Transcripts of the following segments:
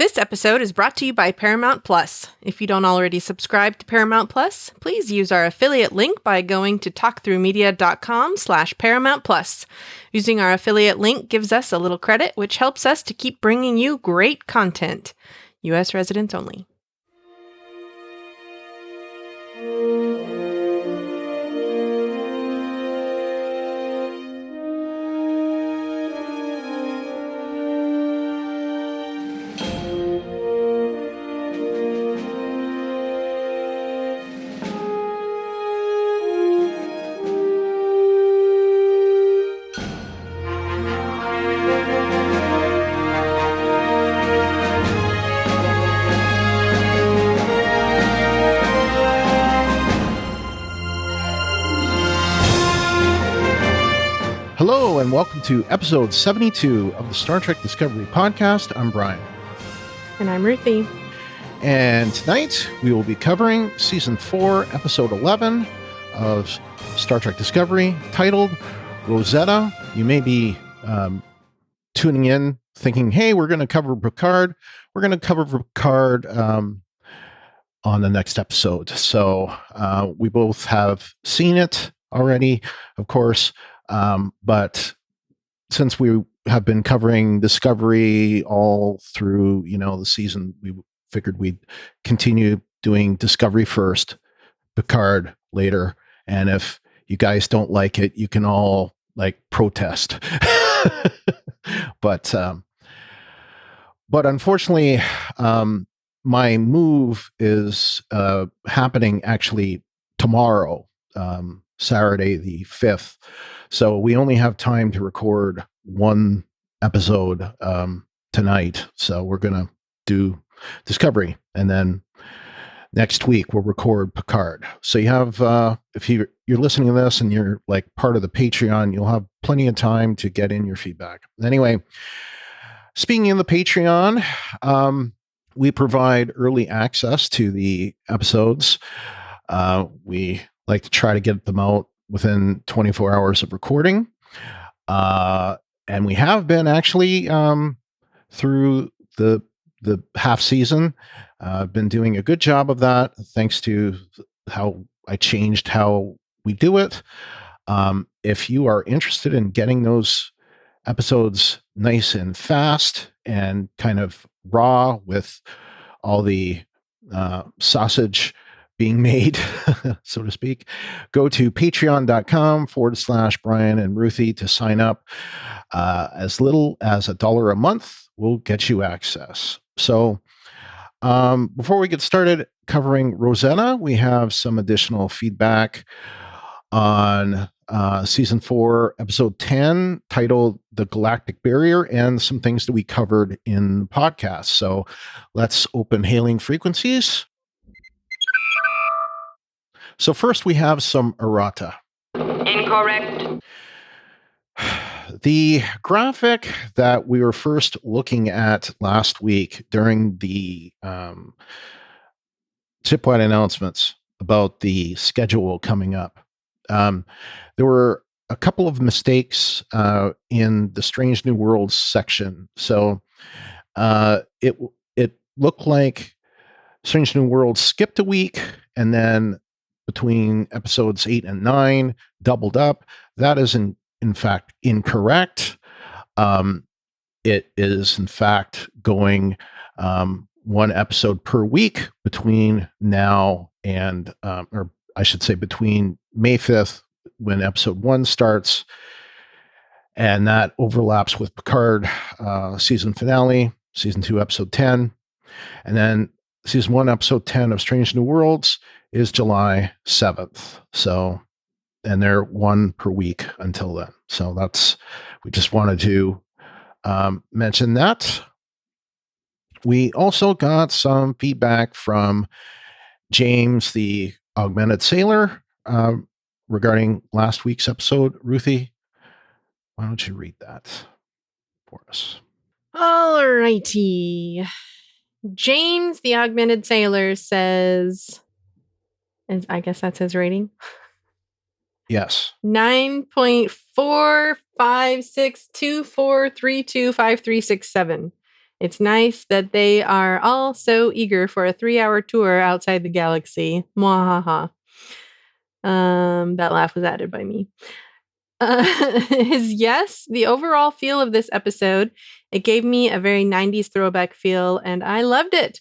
This episode is brought to you by Paramount Plus. If you don't already subscribe to Paramount Plus, please use our affiliate link by going to talkthroughmedia.com/Paramount Plus. Using our affiliate link gives us a little credit, which helps us to keep bringing you great content. U.S. residents only. Hello, and welcome to episode 72 of the Star Trek Discovery podcast. I'm Brian. And I'm Ruthie. And tonight we will be covering season 4, episode 11 of Star Trek Discovery, titled Rosetta. You may be tuning in thinking, hey, we're going to cover Picard. We're going to cover Picard on the next episode. So we both have seen it already, of course. But since we have been covering Discovery all through, the season, we figured we'd continue doing Discovery first, Picard later. And if you guys don't like it, you can all protest. But unfortunately, my move is happening actually tomorrow, Saturday the 5th. So we only have time to record one episode tonight. So we're going to do Discovery. And then next week we'll record Picard. So you have, if you're listening to this and you're part of the Patreon, you'll have plenty of time to get in your feedback. Anyway, speaking of the Patreon, we provide early access to the episodes. We like to try to get them out within 24 hours of recording. And we have been actually through the half season, been doing a good job of that, thanks to how I changed how we do it. If you are interested in getting those episodes nice and fast and kind of raw with all the sausage being made, so to speak, go to patreon.com/Brian and Ruthie to sign up. As little as $1 a month will get you access. So before we get started covering Rosetta, we have some additional feedback on season 4, episode 10, titled The Galactic Barrier, and some things that we covered in the podcast. So let's open hailing frequencies. So first we have some errata. Incorrect. The graphic that we were first looking at last week during the Shipwide announcements about the schedule coming up, there were a couple of mistakes in the Strange New Worlds section. So it looked like Strange New Worlds skipped a week, and then between episodes 8 and 9 doubled up. That is in fact incorrect. It is in fact going one episode per week between now and, or I should say between May 5th, when episode 1 starts, and that overlaps with Picard season finale, season 2, episode 10. And then season 1, episode 10 of Strange New Worlds is July 7th. So, and they're one per week until then. So we just wanted to mention that. We also got some feedback from James, the Augmented Sailor, regarding last week's episode. Ruthie, why don't you read that for us? All righty. James, the Augmented Sailor, says, and I guess that's his rating. Yes. 9.45624325367. It's nice that they are all so eager for a 3-hour tour outside the galaxy. Mwahaha. That laugh was added by me. Is yes, the overall feel of this episode, it gave me a very 90s throwback feel, and I loved it.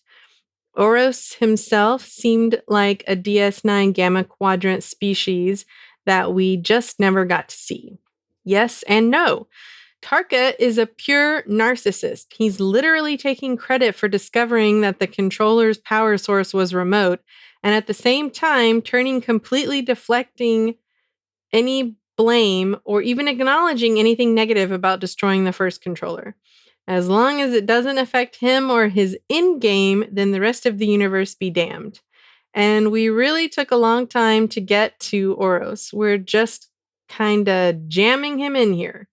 Oros himself seemed like a DS9 Gamma Quadrant species that we just never got to see. Yes and no. Tarka is a pure narcissist. He's literally taking credit for discovering that the controller's power source was remote, and at the same time completely deflecting any blame or even acknowledging anything negative about destroying the first controller. As long as it doesn't affect him or his in-game, then the rest of the universe be damned. And we really took a long time to get to Oros. We're just kind of jamming him in here.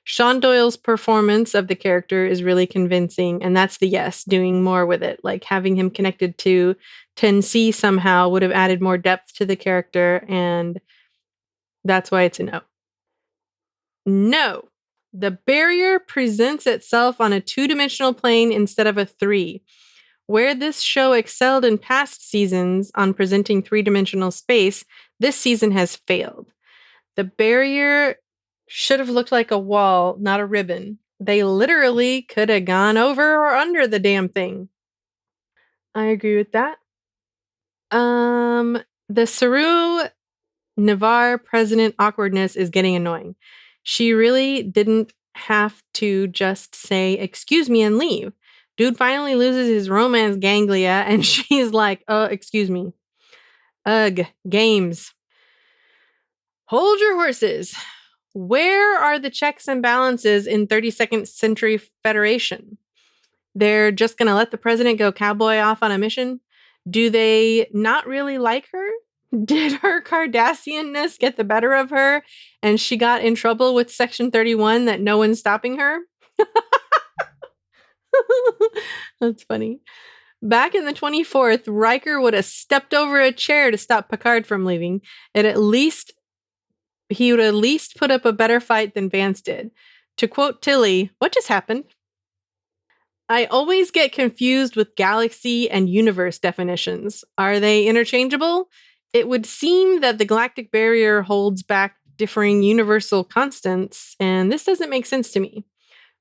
Sean Doyle's performance of the character is really convincing, and that's the yes, doing more with it. Like having him connected to 10C somehow would have added more depth to the character, and that's why it's a no. No. The barrier presents itself on a 2-dimensional plane instead of a 3. Where this show excelled in past seasons on presenting 3-dimensional space, this season has failed. The barrier should have looked like a wall, not a ribbon. They literally could have gone over or under the damn thing. I agree with that. The Saru Navarre president awkwardness is getting annoying. She really didn't have to just say, excuse me, and leave. Dude finally loses his romance ganglia, and she's like, excuse me. Ugh, games. Hold your horses. Where are the checks and balances in 32nd Century Federation? They're just going to let the president go cowboy off on a mission? Do they not really like her? Did her Cardassianness get the better of her and she got in trouble with Section 31 that no one's stopping her? That's funny. Back in the 24th, Riker would have stepped over a chair to stop Picard from leaving. He would at least put up a better fight than Vance did. To quote Tilly, what just happened? I always get confused with galaxy and universe definitions. Are they interchangeable? It would seem that the galactic barrier holds back differing universal constants, and this doesn't make sense to me.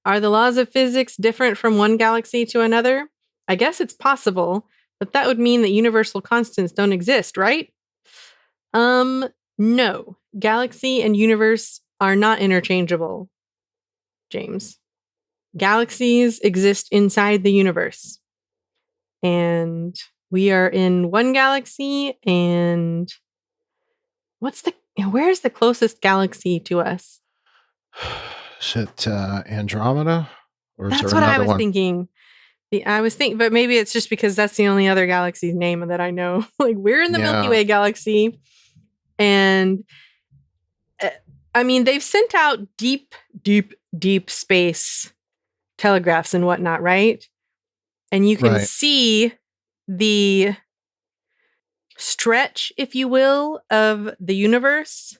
Are the laws of physics different from one galaxy to another? I guess it's possible, but that would mean that universal constants don't exist, right? No. Galaxy and universe are not interchangeable, James. Galaxies exist inside the universe. And we are in one galaxy, and where's the closest galaxy to us? Is it Andromeda? Or that's what I was thinking. But maybe it's just because that's the only other galaxy's name that I know. Like, we're in the Milky Way galaxy, and I mean, they've sent out deep, deep, deep space telegraphs and whatnot, right? And you can see the stretch, if you will, of the universe.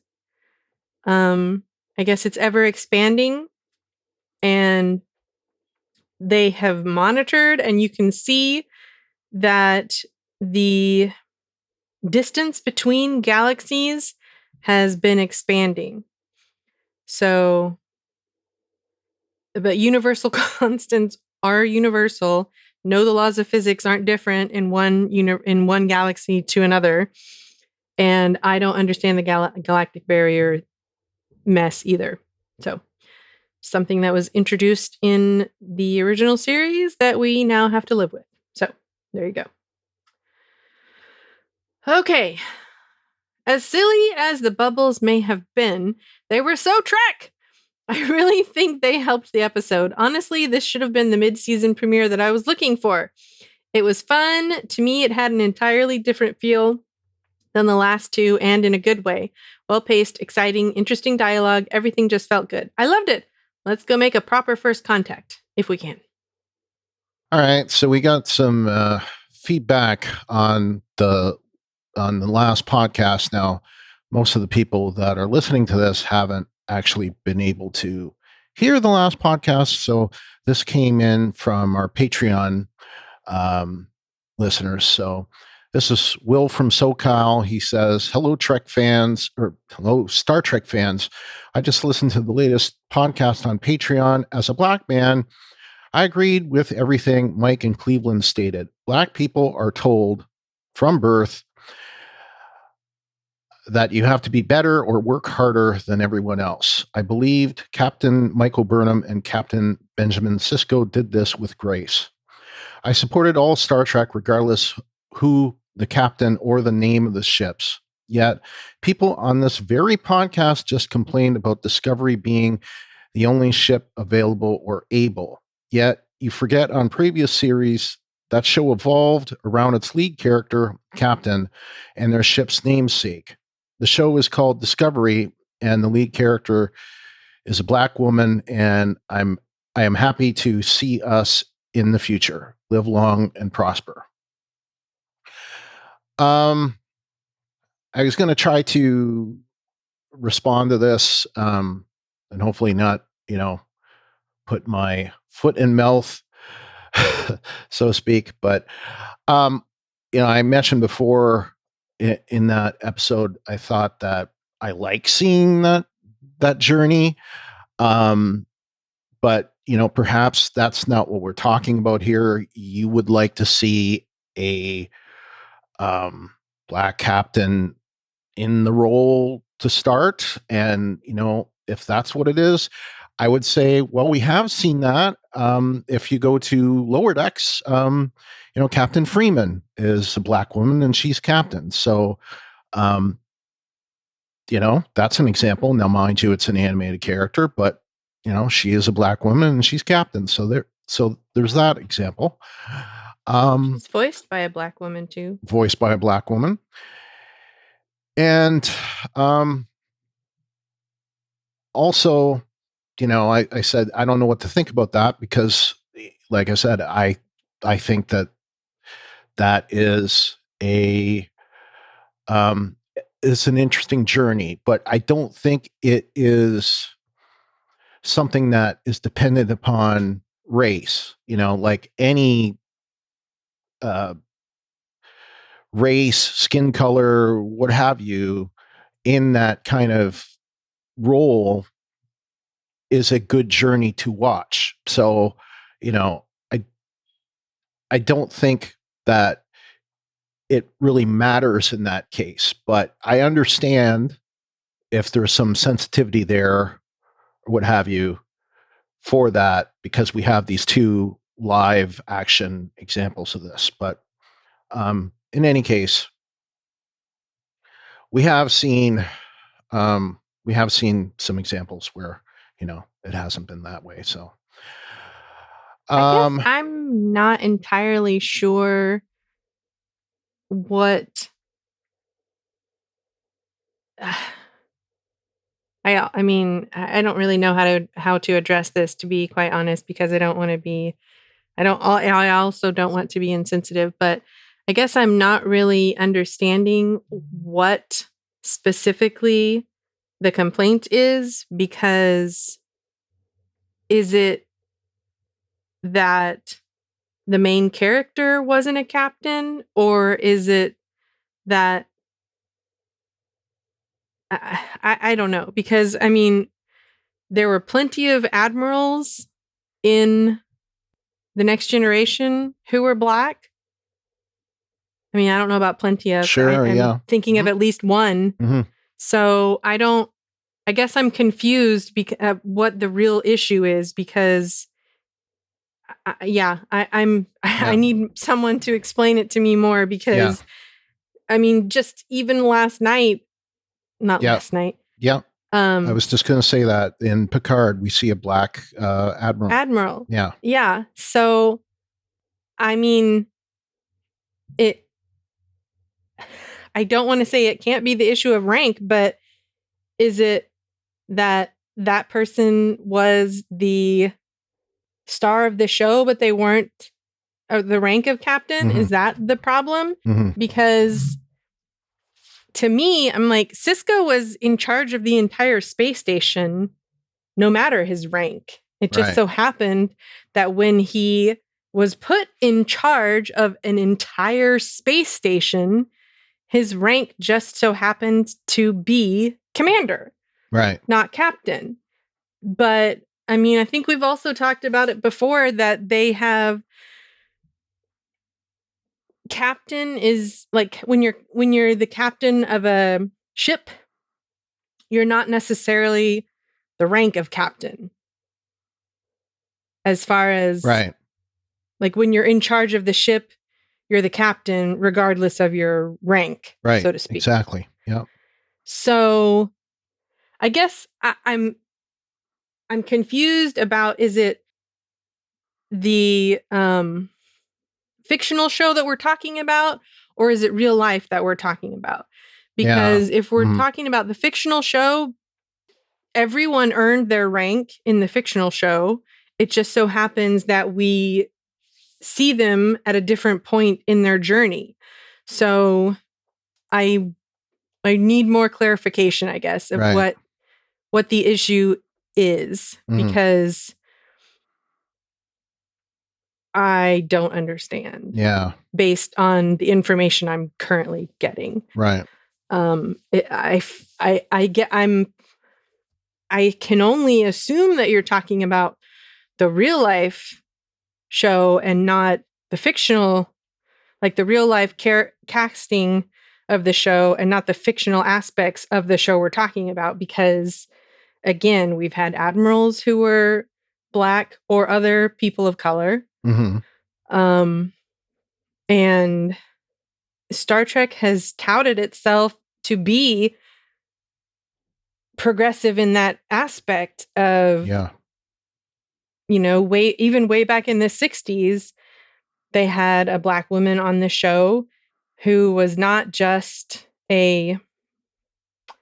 I guess it's ever expanding, and they have monitored, and you can see that the distance between galaxies has been expanding. So, but universal constants are universal. No, the laws of physics aren't different in one galaxy to another. And I don't understand the galactic barrier mess either. So, something that was introduced in the original series that we now have to live with. So, there you go. Okay. As silly as the bubbles may have been, they were so Trek! I really think they helped the episode. Honestly, this should have been the mid-season premiere that I was looking for. It was fun. To me, it had an entirely different feel than the last two, and in a good way. Well-paced, exciting, interesting dialogue. Everything just felt good. I loved it. Let's go make a proper first contact, if we can. All right, so we got some feedback on the last podcast. Now, most of the people that are listening to this haven't actually been able to hear the last podcast. So this came in from our Patreon listeners. So this is Will from SoCal. He says, hello, Trek fans, or hello, Star Trek fans. I just listened to the latest podcast on Patreon. As a Black man, I agreed with everything Mike and Cleveland stated. Black people are told from birth that you have to be better or work harder than everyone else. I believed Captain Michael Burnham and Captain Benjamin Sisko did this with grace. I supported all Star Trek regardless who the captain or the name of the ships. Yet, people on this very podcast just complained about Discovery being the only ship available or able. Yet, you forget on previous series, that show evolved around its lead character, Captain, and their ship's namesake. The show is called Discovery, and the lead character is a Black woman, and I am happy to see us in the future. Live long and prosper. I was going to try to respond to this, and hopefully not, put my foot in mouth, so to speak. But, I mentioned before in that episode, I thought that I like seeing that journey. But, perhaps that's not what we're talking about here. You would like to see a Black captain in the role to start. And, if that's what it is, I would say, well, we have seen that. If you go to Lower Decks, Captain Freeman is a Black woman and she's captain. So, that's an example. Now, mind you, it's an animated character, but she is a Black woman and she's captain. So there's that example. She's voiced by a Black woman too. Voiced by a Black woman. And also, I said, I don't know what to think about that because, like I said, I think that is it's an interesting journey, but I don't think it is something that is dependent upon race, like any race, skin color, what have you, in that kind of role is a good journey to watch. So, I don't think that it really matters in that case, but I understand if there's some sensitivity there or what have you for that, because we have these two live action examples of this. But in any case, we have seen some examples where it hasn't been that way. So I guess I'm not entirely sure what I mean, I don't really know how to address this, to be quite honest, because I don't want to be I also don't want to be insensitive, but I guess I'm not really understanding what specifically the complaint is, because is it that the main character wasn't a captain, or is it that I don't know, because I mean, there were plenty of admirals in the Next Generation who were Black. I mean, I don't know about plenty of. Sure, I'm thinking of at least one. Mm-hmm. So I guess I'm confused because what the real issue is, because I need someone to explain it to me more, because I mean, just even last night. Last night. Yeah. I was just going to say that in Picard, we see a Black admiral. Yeah. Yeah. So, I mean, I don't want to say it can't be the issue of rank, but is it that person was the star of the show, but they weren't the rank of captain? Mm-hmm. Is that the problem? Mm-hmm. Because to me, I'm like, Sisko was in charge of the entire space station no matter his rank. It just Right. so happened that when he was put in charge of an entire space station, his rank just so happened to be commander, Right. not captain. But I mean, I think we've also talked about it before that they have captain is like when you're the captain of a ship, you're not necessarily the rank of captain. As far as Right. like when you're in charge of the ship, you're the captain regardless of your rank, Right. so to speak. Exactly. Yeah. So I guess I'm confused about, is it the fictional show that we're talking about, or is it real life that we're talking about? Because if we're talking about the fictional show, everyone earned their rank in the fictional show. It just so happens that we see them at a different point in their journey. So I need more clarification, I guess, of what the issue is, because I don't understand. Yeah. Based on the information I'm currently getting. Right. I can only assume that you're talking about the real life show and not the fictional, like the real life casting of the show and not the fictional aspects of the show we're talking about. Because again, we've had admirals who were Black or other people of color. And Star Trek has touted itself to be progressive in that aspect of, you know, way back in the 60s, they had a Black woman on the show who was not just a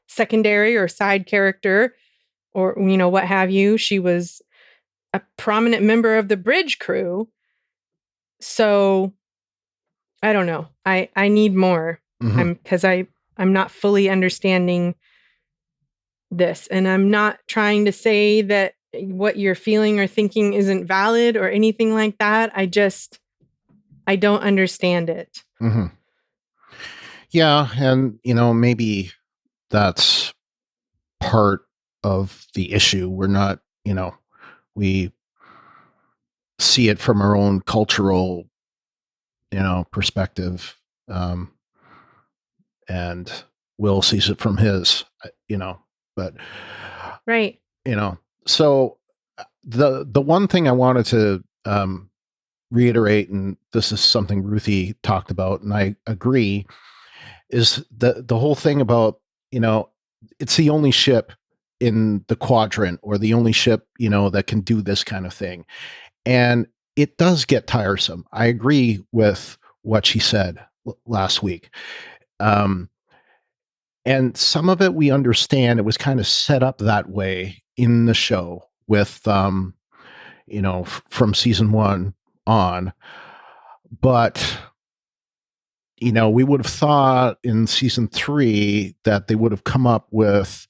secondary or side character or, you know, what have you. She was a prominent member of the bridge crew. So I don't know. I need more. Because I'm not fully understanding this. And I'm not trying to say that what you're feeling or thinking isn't valid or anything like that. I don't understand it. Yeah. And, you know, maybe that's part of the issue. We're not, you know, we see it from our own cultural, you know, perspective. And Will sees it from his, you know, but right. You know, so the one thing I wanted to reiterate, and this is something Ruthie talked about, and I agree, is the whole thing about, you know, it's the only ship in the quadrant or the only ship, you know, that can do this kind of thing. And it does get tiresome. I agree with what she said last week. And some of it we understand. It was kind of set up that way in the show with, you know, from season 1 on. But, you know, we would have thought in season 3 that they would have come up with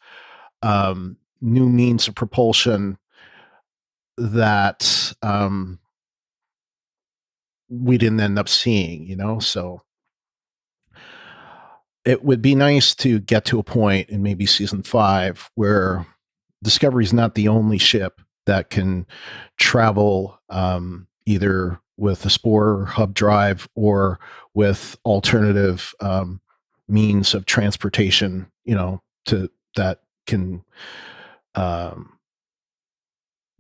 new means of propulsion that we didn't end up seeing, you know, so it would be nice to get to a point in maybe season 5 where Discovery is not the only ship that can travel either with a spore hub drive or with alternative means of transportation, you know, to that can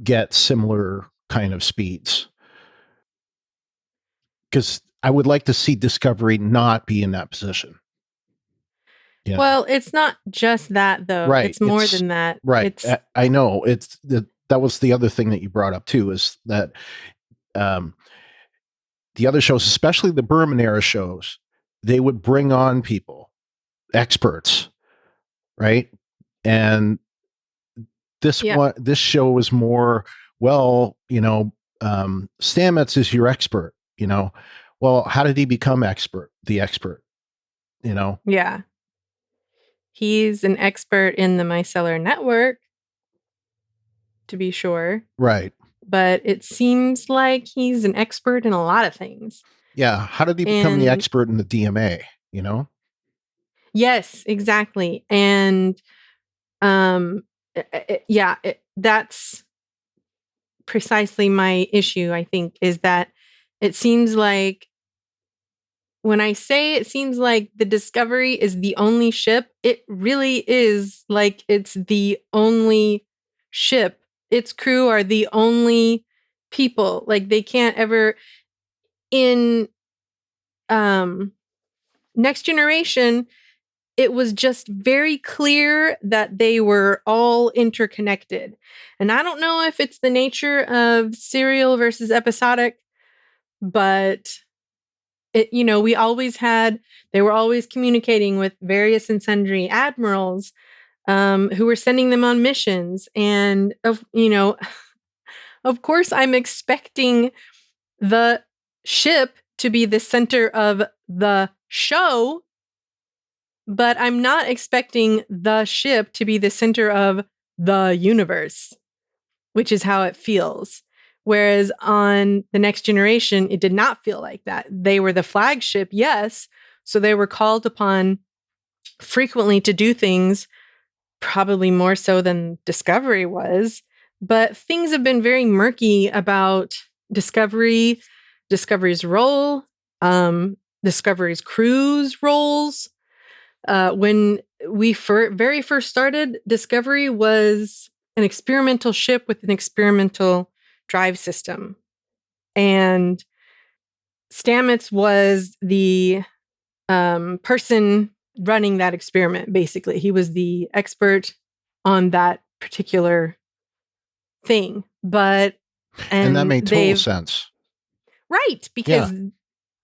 get similar kind of speeds. Because I would like to see Discovery not be in that position. Yeah. Well, it's not just that, though. Right. It's more than that. Right. I know. It's that was the other thing that you brought up too, is that the other shows, especially the Berman era shows, they would bring on people, experts, right? And this show was more, well, you know, Stamets is your expert, you know. Well, how did he become the expert, you know? Yeah. He's an expert in the micellar network. to be sure. Right. But it seems like he's an expert in a lot of things. Yeah. How did he become the expert in the DMA, you know? Yes, exactly. And that's precisely my issue, I think, is that it seems like when I say it seems like the Discovery is the only ship, it really is like it's the only ship. Its crew are the only people. Like they can't ever in Next Generation, it was just very clear that they were all interconnected. And I don't know if it's the nature of serial versus episodic, but they were always communicating with various and sundry admirals who were sending them on missions. And, of course, I'm expecting the ship to be the center of the show, but I'm not expecting the ship to be the center of the universe, which is how it feels. Whereas on The Next Generation, it did not feel like that. They were the flagship, yes. So they were called upon frequently to do things, probably more so than Discovery was. But things have been very murky about Discovery's role, Discovery's crew's roles. When we very first started, Discovery was an experimental ship with an experimental drive system. And Stamets was the person running that experiment, basically. He was the expert on that particular thing. And that made total sense. Right, because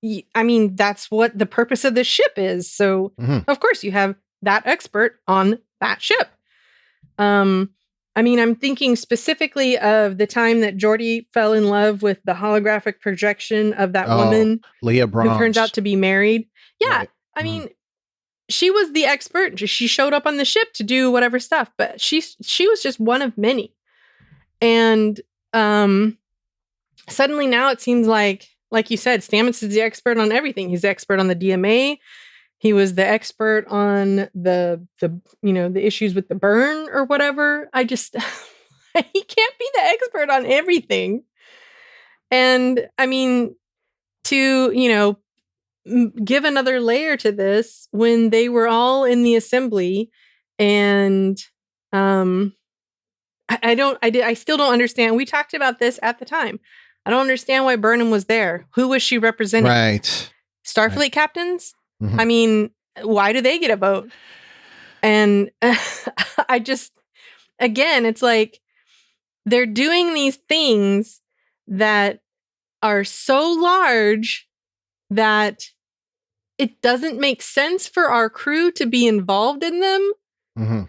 that's what the purpose of the ship is. So, of course, you have that expert on that ship. I'm thinking specifically of the time that Geordi fell in love with the holographic projection of that woman Leah Brahms, who turns out to be married. Yeah, right. She was the expert. She showed up on the ship to do whatever stuff, but she was just one of many. And suddenly now it seems like you said, Stamets is the expert on everything. He's the expert on the DMA. He was the expert on the issues with the burn or whatever. He can't be the expert on everything. And to give another layer to this, when they were all in the assembly, and I still don't understand. We talked about this at the time. I don't understand why Burnham was there. Who was she representing? Right. Starfleet captains? Why do they get a vote? And again, it's like they're doing these things that are so large that it doesn't make sense for our crew to be involved in them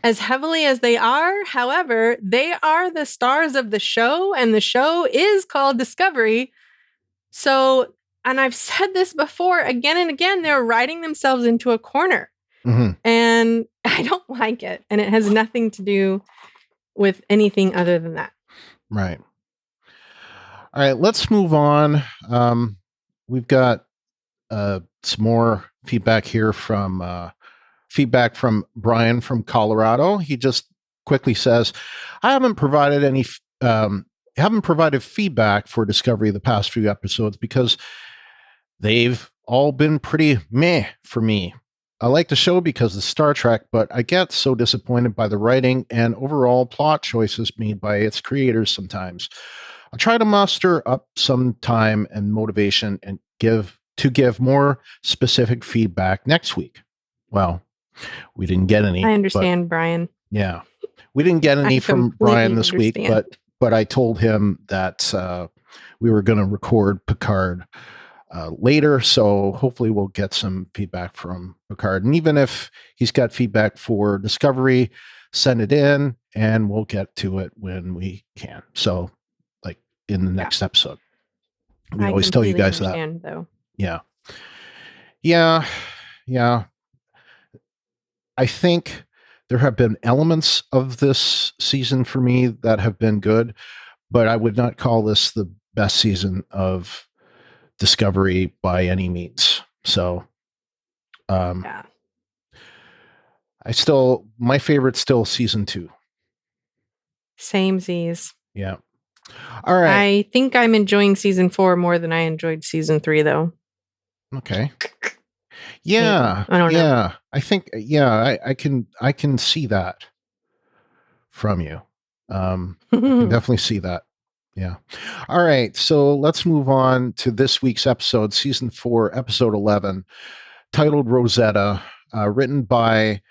as heavily as they are. However, they are the stars of the show, and the show is called Discovery. So, and I've said this before again and again, they're writing themselves into a corner. And I don't like it. And it has nothing to do with anything other than that. Right. All right, let's move on. We've got some more feedback here from Brian from Colorado. He just quickly says, I haven't provided feedback for Discovery the past few episodes because they've all been pretty meh for me. I like the show because of Star Trek, but I get so disappointed by the writing and overall plot choices made by its creators sometimes. I'll try to muster up some time and motivation and give more specific feedback next week. Well, we didn't get any. I understand, Brian. Yeah. We didn't get any from Brian this week, but I told him that we were going to record Picard later, so hopefully we'll get some feedback from Picard. And even if he's got feedback for Discovery, send it in, and we'll get to it when we can. So, like in the next episode. We always tell you guys that. Though. Yeah. I think there have been elements of this season for me that have been good, but I would not call this the best season of Discovery by any means. So, Yeah. my favorite's still season 2. Samesies. Yeah. All right. I think I'm enjoying season 4 more than I enjoyed season 3, though. Okay. Yeah. I don't know. Yeah. I think, I can see that from you. I can definitely see that. Yeah. All right. So let's move on to this week's episode, season 4, episode 11, titled Rosetta, written by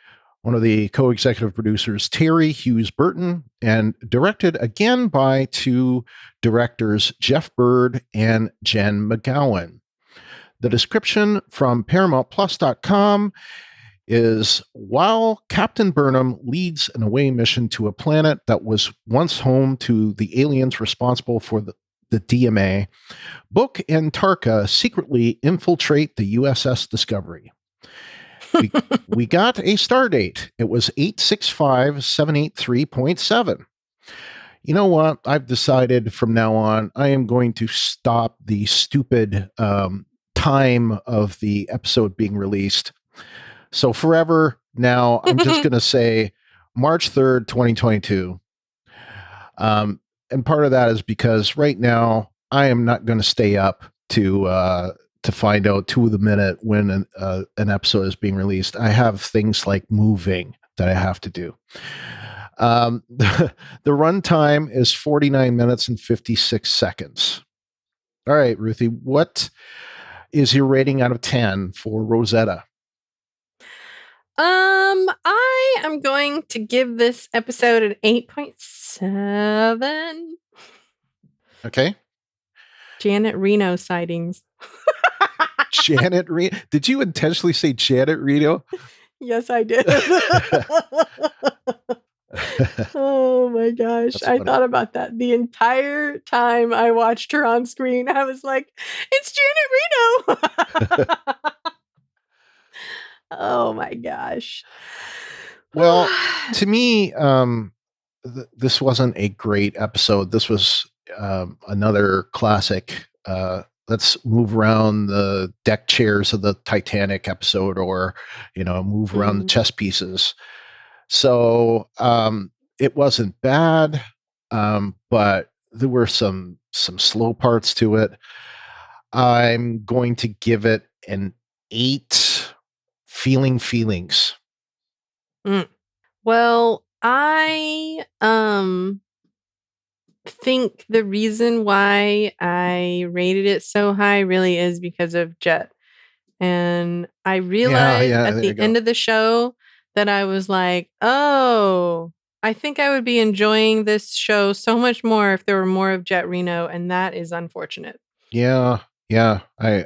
one of the co-executive producers, Terri Hughes Burton, and directed again by 2 directors, Jeff Byrd and Jen McGowan. The description from ParamountPlus.com is, while Captain Burnham leads an away mission to a planet that was once home to the aliens responsible for the DMA, Book and Tarka secretly infiltrate the USS Discovery. We got a star date. It was 865783.7. You know what? I've decided from now on, I am going to stop the stupid time of the episode being released. So forever now, I'm just going to say March 3rd, 2022. And part of that is because right now I am not going to stay up to find out to the minute when an episode is being released. I have things like moving that I have to do. The runtime is 49 minutes and 56 seconds. All right, Ruthie, what is your rating out of 10 for Rosetta? I am going to give this episode an 8.7. Okay. Janet Reno sightings. Janet Reno? Did you intentionally say Janet Reno? Yes, I did. Oh my gosh. I thought about that the entire time I watched her on screen. I was like, it's Janet Reno. Oh my gosh. Well, to me, this wasn't a great episode. This was another classic. Let's move around the deck chairs of the Titanic episode, or move around the chess pieces. So it wasn't bad, but there were some slow parts to it. I'm going to give it an 8 feelings. Well, I think the reason why I rated it so high really is because of Jet. And I realized at the end of the show that I was like, oh, I think I would be enjoying this show so much more if there were more of Jet Reno, and that is unfortunate. Yeah, I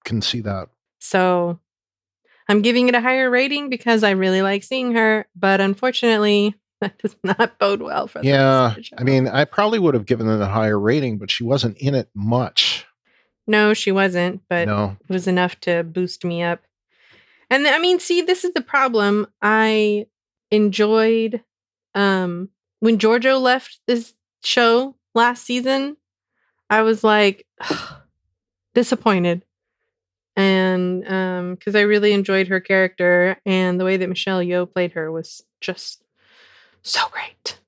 can see that. So I'm giving it a higher rating because I really like seeing her, but unfortunately, that does not bode well for the rest of the show. I mean, I probably would have given it a higher rating, but she wasn't in it much. No, she wasn't, but it was enough to boost me up. And I mean, see, this is the problem. I enjoyed when Giorgio left this show last season, I was like disappointed. And because I really enjoyed her character, and the way that Michelle Yeoh played her was just so great.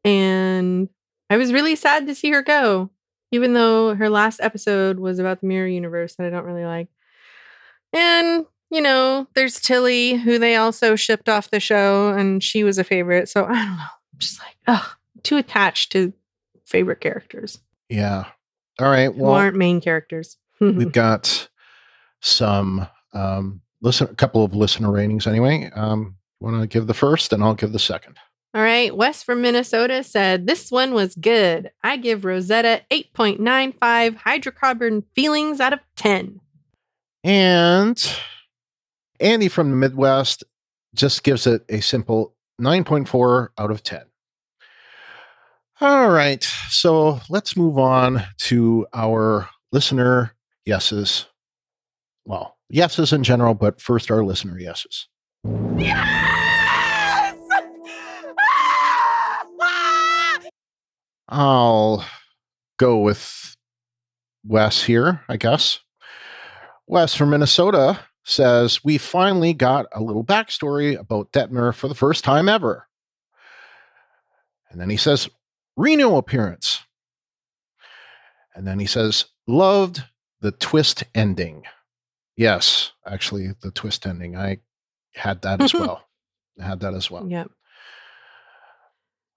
And I was really sad to see her go, even though her last episode was about the mirror universe that I don't really like. And, there's Tilly, who they also shipped off the show, and she was a favorite. So I don't know. I'm just like, too attached to favorite characters. Yeah. All right. Well, who aren't main characters. We've got some a couple of listener ratings anyway. Want to give the first, and I'll give the second. All right. Wes from Minnesota said, this one was good. I give Rosetta 8.95 hydrocarbon feelings out of 10. And Andy from the Midwest just gives it a simple 9.4 out of 10. All right. So let's move on to our listener yeses. Well, yeses in general, but first our listener yeses. Yes! I'll go with Wes here, I guess. Wes from Minnesota says, we finally got a little backstory about Detmer for the first time ever. And then he says, Reno appearance. And then he says, loved the twist ending. Yes, actually, the twist ending. I had that as well. Yep.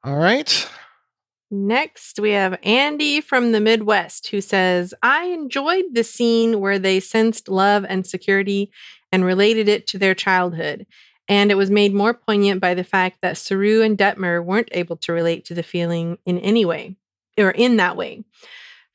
All right. Next, we have Andy from the Midwest who says, I enjoyed the scene where they sensed love and security and related it to their childhood. And it was made more poignant by the fact that Saru and Detmer weren't able to relate to the feeling in any way, or in that way.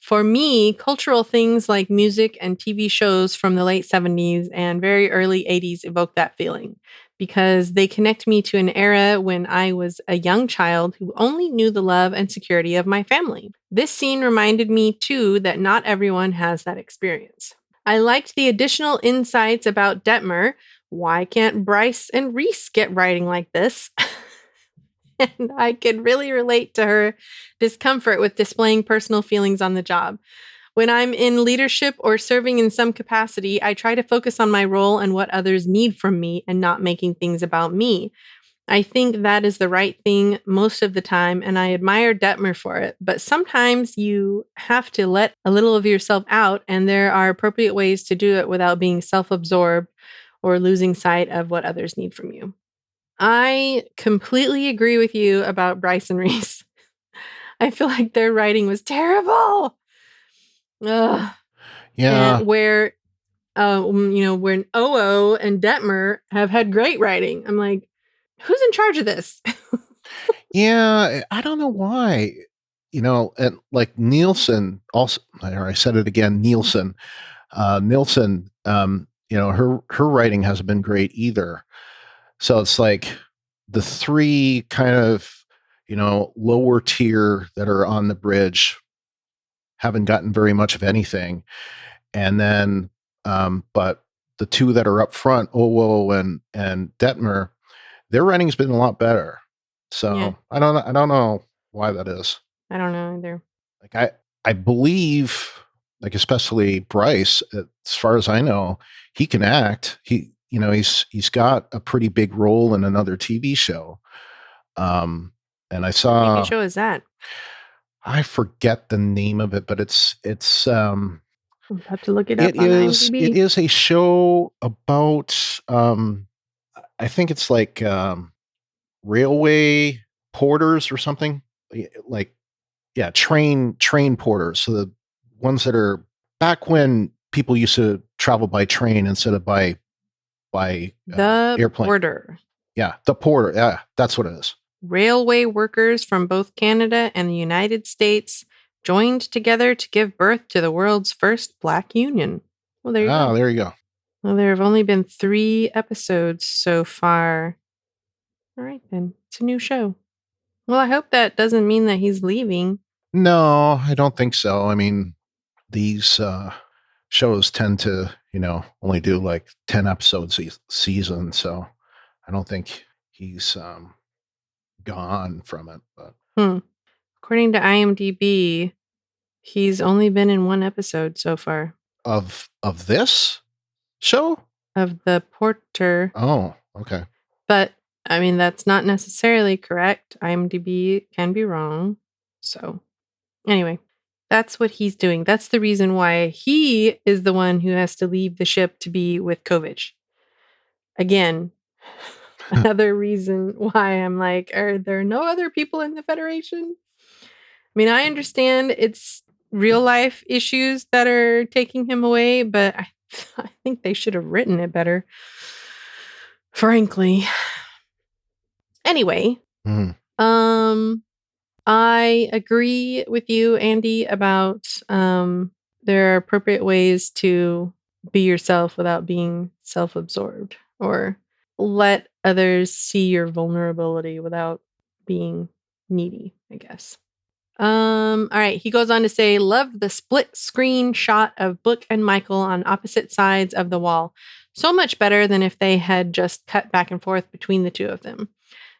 For me, cultural things like music and TV shows from the late 70s and very early 80s evoke that feeling because they connect me to an era when I was a young child who only knew the love and security of my family. This scene reminded me, too, that not everyone has that experience. I liked the additional insights about Detmer. Why can't Bryce and Reese get writing like this? And I could really relate to her discomfort with displaying personal feelings on the job. When I'm in leadership or serving in some capacity, I try to focus on my role and what others need from me and not making things about me. I think that is the right thing most of the time, and I admire Detmer for it. But sometimes you have to let a little of yourself out, and there are appropriate ways to do it without being self-absorbed or losing sight of what others need from you. I completely agree with you about Bryce and Reese. I feel like their writing was terrible. Ugh. Yeah. And where, when Oo and Detmer have had great writing. I'm like, who's in charge of this? Yeah. I don't know why. And like Nielsen also, or I said it again, Nielsen, her writing hasn't been great either. So it's like the three kind of, lower tier that are on the bridge haven't gotten very much of anything. And then, but the two that are up front, Owo and Detmer, their writing's been a lot better. So Yeah. I don't know why that is. I don't know either. Like I believe, like especially Bryce, as far as I know, he can act. He's got a pretty big role in another TV show. And I What saw, TV show is that? I forget the name of it, but it's I'll have to look it up it on it IMDb. is a show about I think it's like railway porters or something. Like yeah, train porters. So the ones that are back when people used to travel by train instead of by The airplane. Porter. Yeah, the porter. Yeah, that's what it is. Railway workers from both Canada and the United States joined together to give birth to the world's first Black union. Well, there you go. There you go. Well, there have only been 3 episodes so far. All right, then. It's a new show. Well, I hope that doesn't mean that he's leaving. No, I don't think so. I mean, these shows tend to, only do like 10 episodes a season. So I don't think he's gone from it. But According to IMDb, he's only been in 1 episode so far. Of this show? Of The Porter. Oh, okay. But, I mean, that's not necessarily correct. IMDb can be wrong. So, anyway, that's what he's doing. That's the reason why he is the one who has to leave the ship to be with Kovich. Again, another reason why I'm like, are there no other people in the Federation? I mean, I understand it's real life issues that are taking him away, but I think they should have written it better. Frankly. Anyway, I agree with you, Andy, about there are appropriate ways to be yourself without being self-absorbed, or let others see your vulnerability without being needy, I guess. All right. He goes on to say, love the split screen shot of Book and Michael on opposite sides of the wall. So much better than if they had just cut back and forth between the two of them.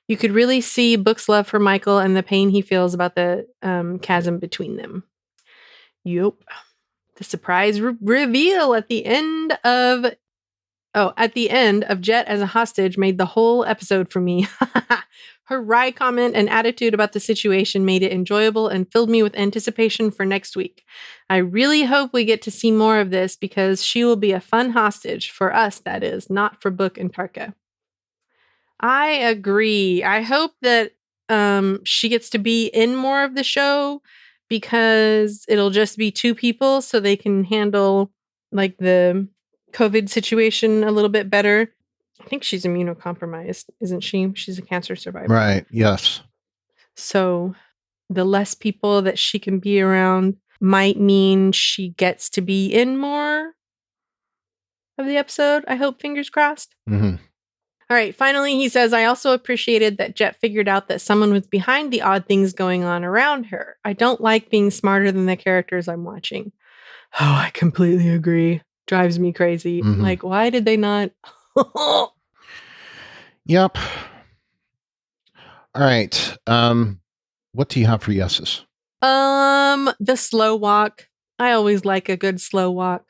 You could really see Book's love for Michael and the pain he feels about the chasm between them. Yup. The surprise reveal at the end of Jet as a hostage made the whole episode for me. Her wry comment and attitude about the situation made it enjoyable and filled me with anticipation for next week. I really hope we get to see more of this because she will be a fun hostage for us, that is, not for Book and Tarka. I agree. I hope that she gets to be in more of the show because it'll just be two people so they can handle like the COVID situation a little bit better. I think she's immunocompromised, isn't she? She's a cancer survivor. Right. Yes. So the less people that she can be around might mean she gets to be in more of the episode. I hope, fingers crossed. Mm-hmm. All right. Finally, he says, I also appreciated that Jet figured out that someone was behind the odd things going on around her. I don't like being smarter than the characters I'm watching. Oh, I completely agree. Drives me crazy. Mhm. Like, why did they not? Yep. All right. What do you have for yeses? The slow walk. I always like a good slow walk.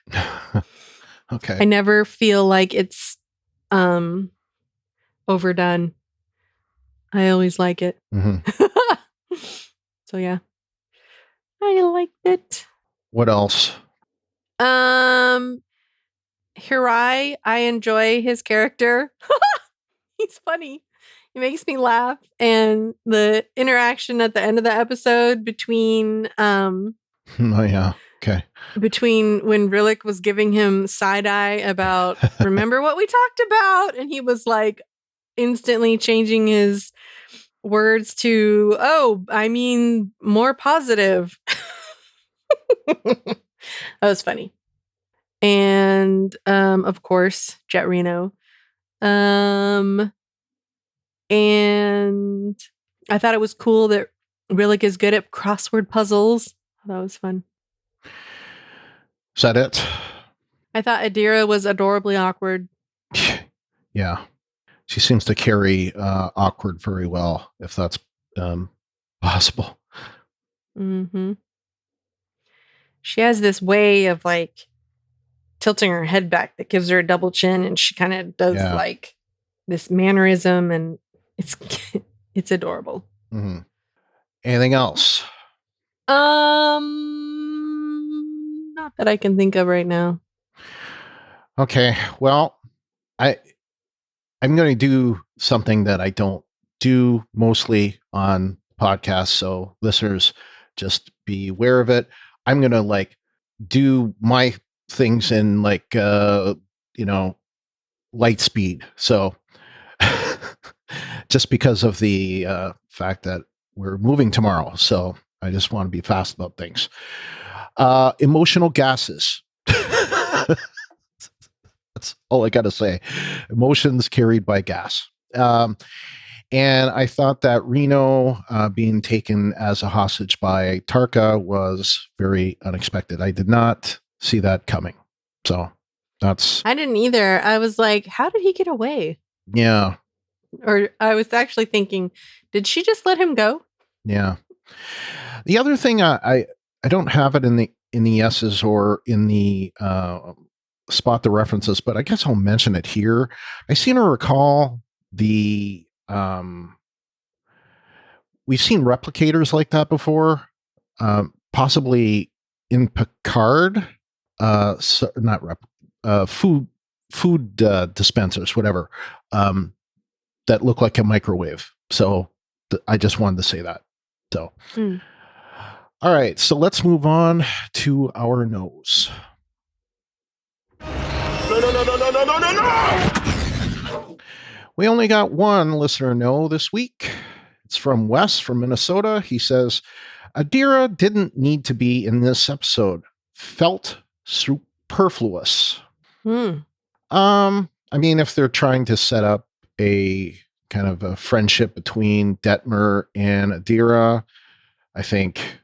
Okay. I never feel like it's overdone. I always like it. Mm-hmm. So yeah. I liked it. What else? Hirai, I enjoy his character. He's funny. He makes me laugh. And the interaction at the end of the episode between Oh yeah. Okay. between when Rillick was giving him side-eye about remember what we talked about, and he was like instantly changing his words to, oh, I mean more positive. That was funny. And of course, Jet Reno. And I thought it was cool that Rillick is good at crossword puzzles. That was fun. Is that it? I thought Adira was adorably awkward. Yeah. She seems to carry awkward very well, if that's possible. Mm-hmm. She has this way of like tilting her head back that gives her a double chin, and she kind of does like this mannerism, and it's adorable. Mm-hmm. Anything else? Not that I can think of right now. Okay. Well, I'm going to do something that I don't do mostly on podcasts, so listeners just be aware of it. I'm going to like do my things in like light speed. So just because of the fact that we're moving tomorrow, so I just want to be fast about things. Emotional gases. That's all I got to say. Emotions carried by gas. And I thought that Reno being taken as a hostage by Tarka was very unexpected. I did not see that coming. So that's... I didn't either. I was like, how did he get away? Yeah. Or I was actually thinking, did she just let him go? Yeah. The other thing, I don't have it in the yeses or in the spot the references, but I guess I'll mention it here. I seem to recall the we've seen replicators like that before, possibly in Picard. Food dispensers, whatever, that look like a microwave. So I just wanted to say that. So, All right, so let's move on to our nose. No. We only got one listener no this week. It's from Wes from Minnesota. He says, Adira didn't need to be in this episode. Felt superfluous. I mean, if they're trying to set up a kind of a friendship between Detmer and Adira, I think,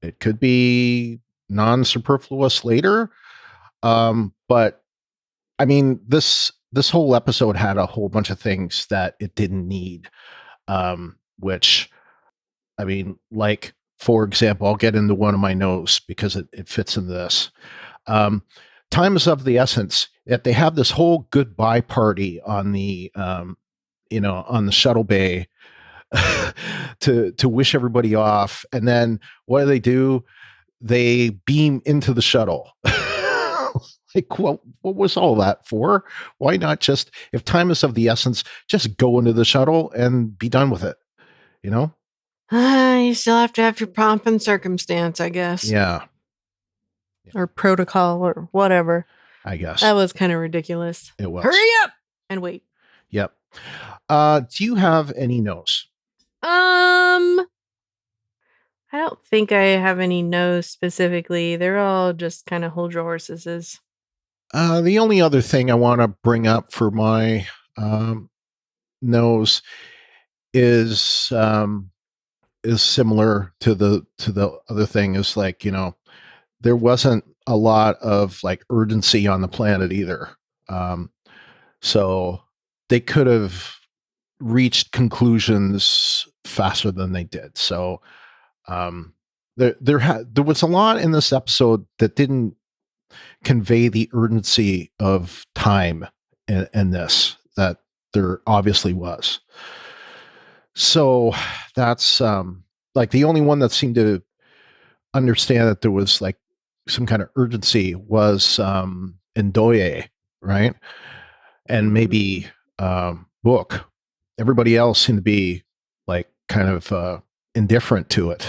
it could be non-superfluous later. But I mean, this this whole episode had a whole bunch of things that it didn't need, which, I mean, like, for example, I'll get into one of my notes because it fits in this. Time is of the essence. That they have this whole goodbye party on the, on the shuttle bay to wish everybody off. And then what do? They beam into the shuttle. Like, what was all that for? Why not just, if time is of the essence, just go into the shuttle and be done with it, you know? You still have to have your pomp and circumstance, I guess. Yeah. Or protocol or whatever. I guess. That was kind of ridiculous. It was. Hurry up and wait. Yep. Do you have any no's? I don't think I have any no's specifically. They're all just kind of hold your horses. The only other thing I want to bring up for my no's is similar to the other thing, is like, there wasn't a lot of like urgency on the planet either. So they could have reached conclusions faster than they did. So there was a lot in this episode that didn't convey the urgency of time in this that there obviously was. So that's like the only one that seemed to understand that there was like some kind of urgency was Ndoye, right? And maybe Book. Everybody else seemed to be like kind of indifferent to it.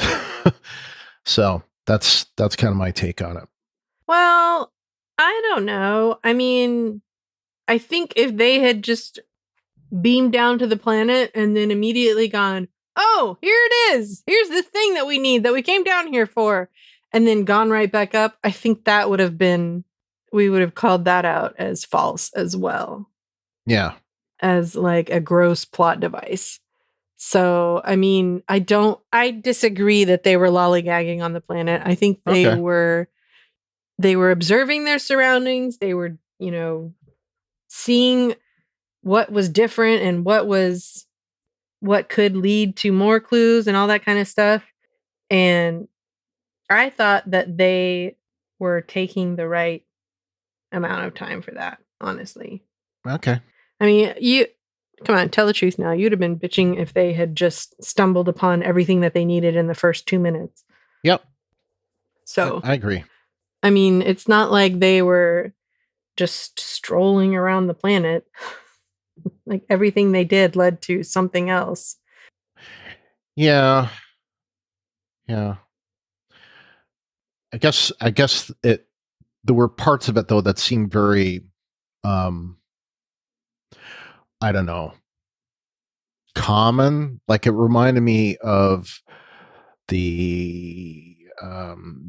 So that's kind of my take on it. Well, I don't know. I mean, I think if they had just beamed down to the planet and then immediately gone, oh, here it is. Here's the thing that we need, that we came down here for, and then gone right back up, I think that would have been, we would have called that out as false as well. Yeah. As like a gross plot device. So, I mean, I disagree that they were lollygagging on the planet. I think they were observing their surroundings. They were, seeing what was different and what could lead to more clues and all that kind of stuff. And I thought that they were taking the right amount of time for that, honestly. Okay. I mean, come on, tell the truth now. You'd have been bitching if they had just stumbled upon everything that they needed in the first 2 minutes. Yep. So I agree. I mean, it's not like they were just strolling around the planet. Like everything they did led to something else. Yeah. Yeah. I guess there were parts of it though that seemed very I don't know, common. Like it reminded me of the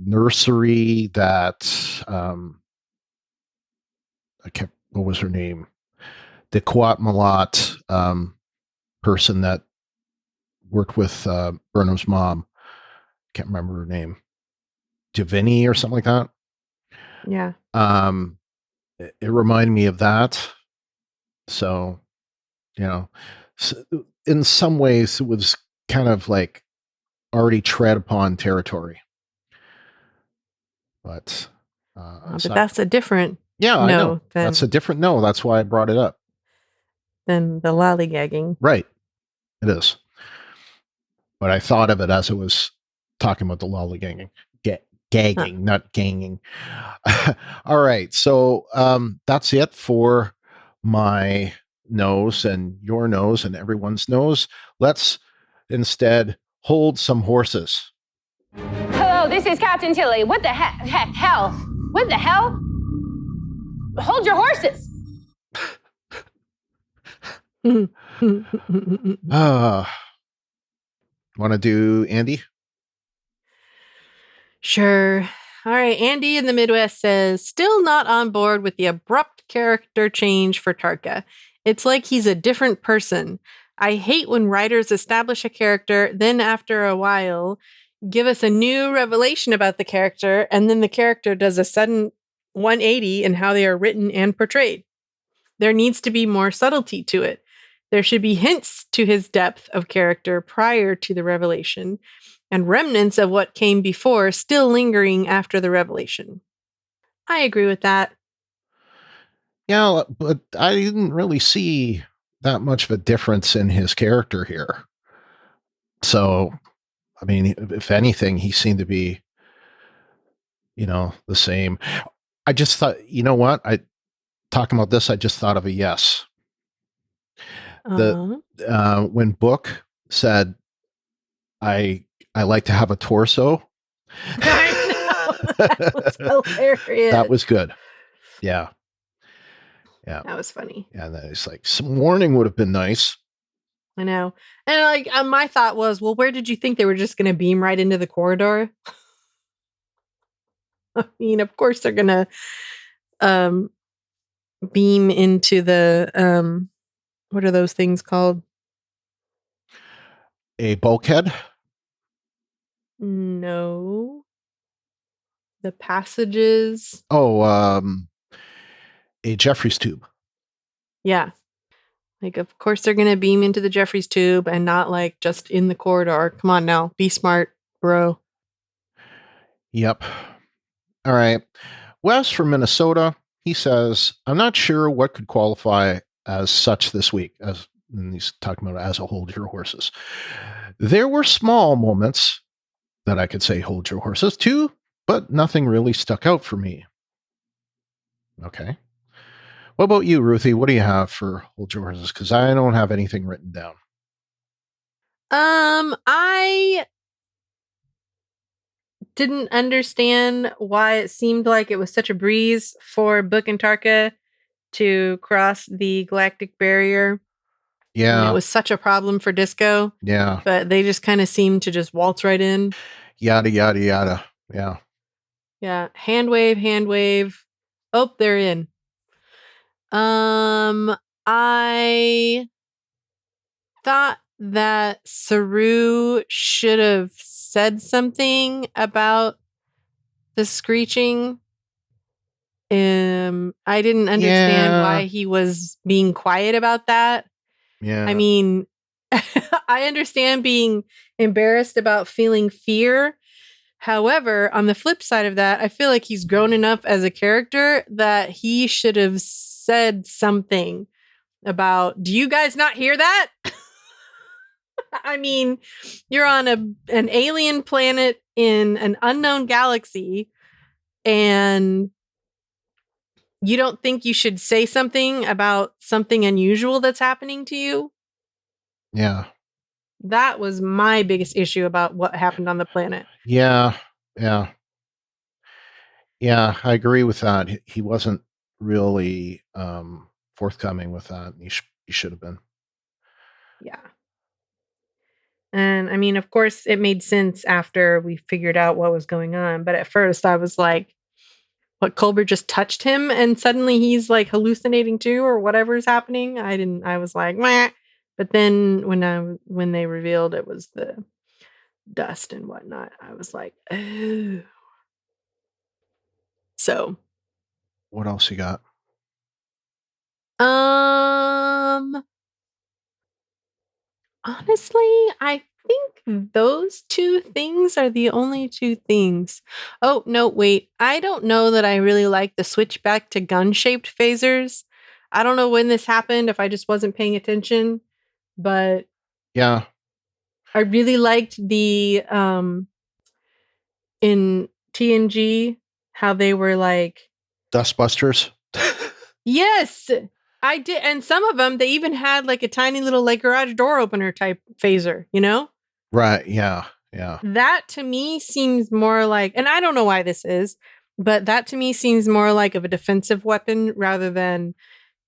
nursery that what was her name? The Kuat Malat person that worked with Burnham's mom. Can't remember her name. Giovanni or something like that. Yeah. It reminded me of that. So, in some ways it was kind of like already tread upon territory. But that's a different I know. That's a different no. That's why I brought it up. Than the lollygagging. Right. It is. But I thought of it as it was talking about the lollygagging. Gagging, not ganging. All right. So that's it for my nose and your nose and everyone's nose. Let's instead hold some horses. Hello, this is Captain Tilly. What the hell? What the hell? Hold your horses. Want to do Andy? Sure. All right. Andy in the Midwest says, still not on board with the abrupt character change for Tarka. It's like he's a different person. I hate when writers establish a character, then after a while, give us a new revelation about the character, and then the character does a sudden 180 in how they are written and portrayed. There needs to be more subtlety to it. There should be hints to his depth of character prior to the revelation, and remnants of what came before still lingering after the revelation. I agree with that. Yeah, but I didn't really see that much of a difference in his character here. So, I mean, if anything, he seemed to be, the same. I just thought, talking about this, I just thought of a yes. When Book said, I like to have a torso. I know. That was hilarious. That was good. Yeah. Yeah. That was funny. Yeah. And then it's like, some warning would have been nice. I know. And my thought was, well, where did you think they were just going to beam right into the corridor? I mean, of course they're going to beam into the, what are those things called? A bulkhead? No. The passages. Oh, a Jeffries tube. Yeah. Like, of course they're going to beam into the Jeffries tube and not like just in the corridor. Come on now. Be smart, bro. Yep. All right. Wes from Minnesota, he says, I'm not sure what could qualify as such this week, and he's talking about as a hold your horses. There were small moments that I could say hold your horses to, but nothing really stuck out for me. Okay. What about you, Ruthie? What do you have for hold your horses? Because I don't have anything written down. I didn't understand why it seemed like it was such a breeze for Book and Tarka to cross the galactic barrier. Yeah. And it was such a problem for Disco. Yeah. But they just kind of seemed to just waltz right in. Yada, yada, yada. Yeah. Yeah. Hand wave. Oh, they're in. I thought that Saru should have said something about the screeching. I didn't understand why he was being quiet about that. Yeah. I mean, I understand being embarrassed about feeling fear. However, on the flip side of that, I feel like he's grown enough as a character that he should have said something about, do you guys not hear that? I mean, you're on an alien planet in an unknown galaxy, and you don't think you should say something about something unusual that's happening to you? Yeah. That was my biggest issue about what happened on the planet. Yeah. Yeah. Yeah, I agree with that. He wasn't really forthcoming with that. He should have been. Yeah. And I mean, of course, it made sense after we figured out what was going on. But at first, I was like, what, Colbert just touched him and suddenly he's like hallucinating too, or whatever's happening? I was like, meh. But then when they revealed it was the dust and whatnot, I was like, oh. So. What else you got? Honestly, I think those two things are the only two things. Oh, no, wait. I don't know that I really like the switch back to gun-shaped phasers. I don't know when this happened, if I just wasn't paying attention, but yeah, I really liked the in TNG how they were like Dustbusters. Yes, I did. And some of them, they even had like a tiny little like garage door opener type phaser, you know? Right. Yeah. Yeah. That to me seems more like, and I don't know why this is, but that to me seems more like of a defensive weapon rather than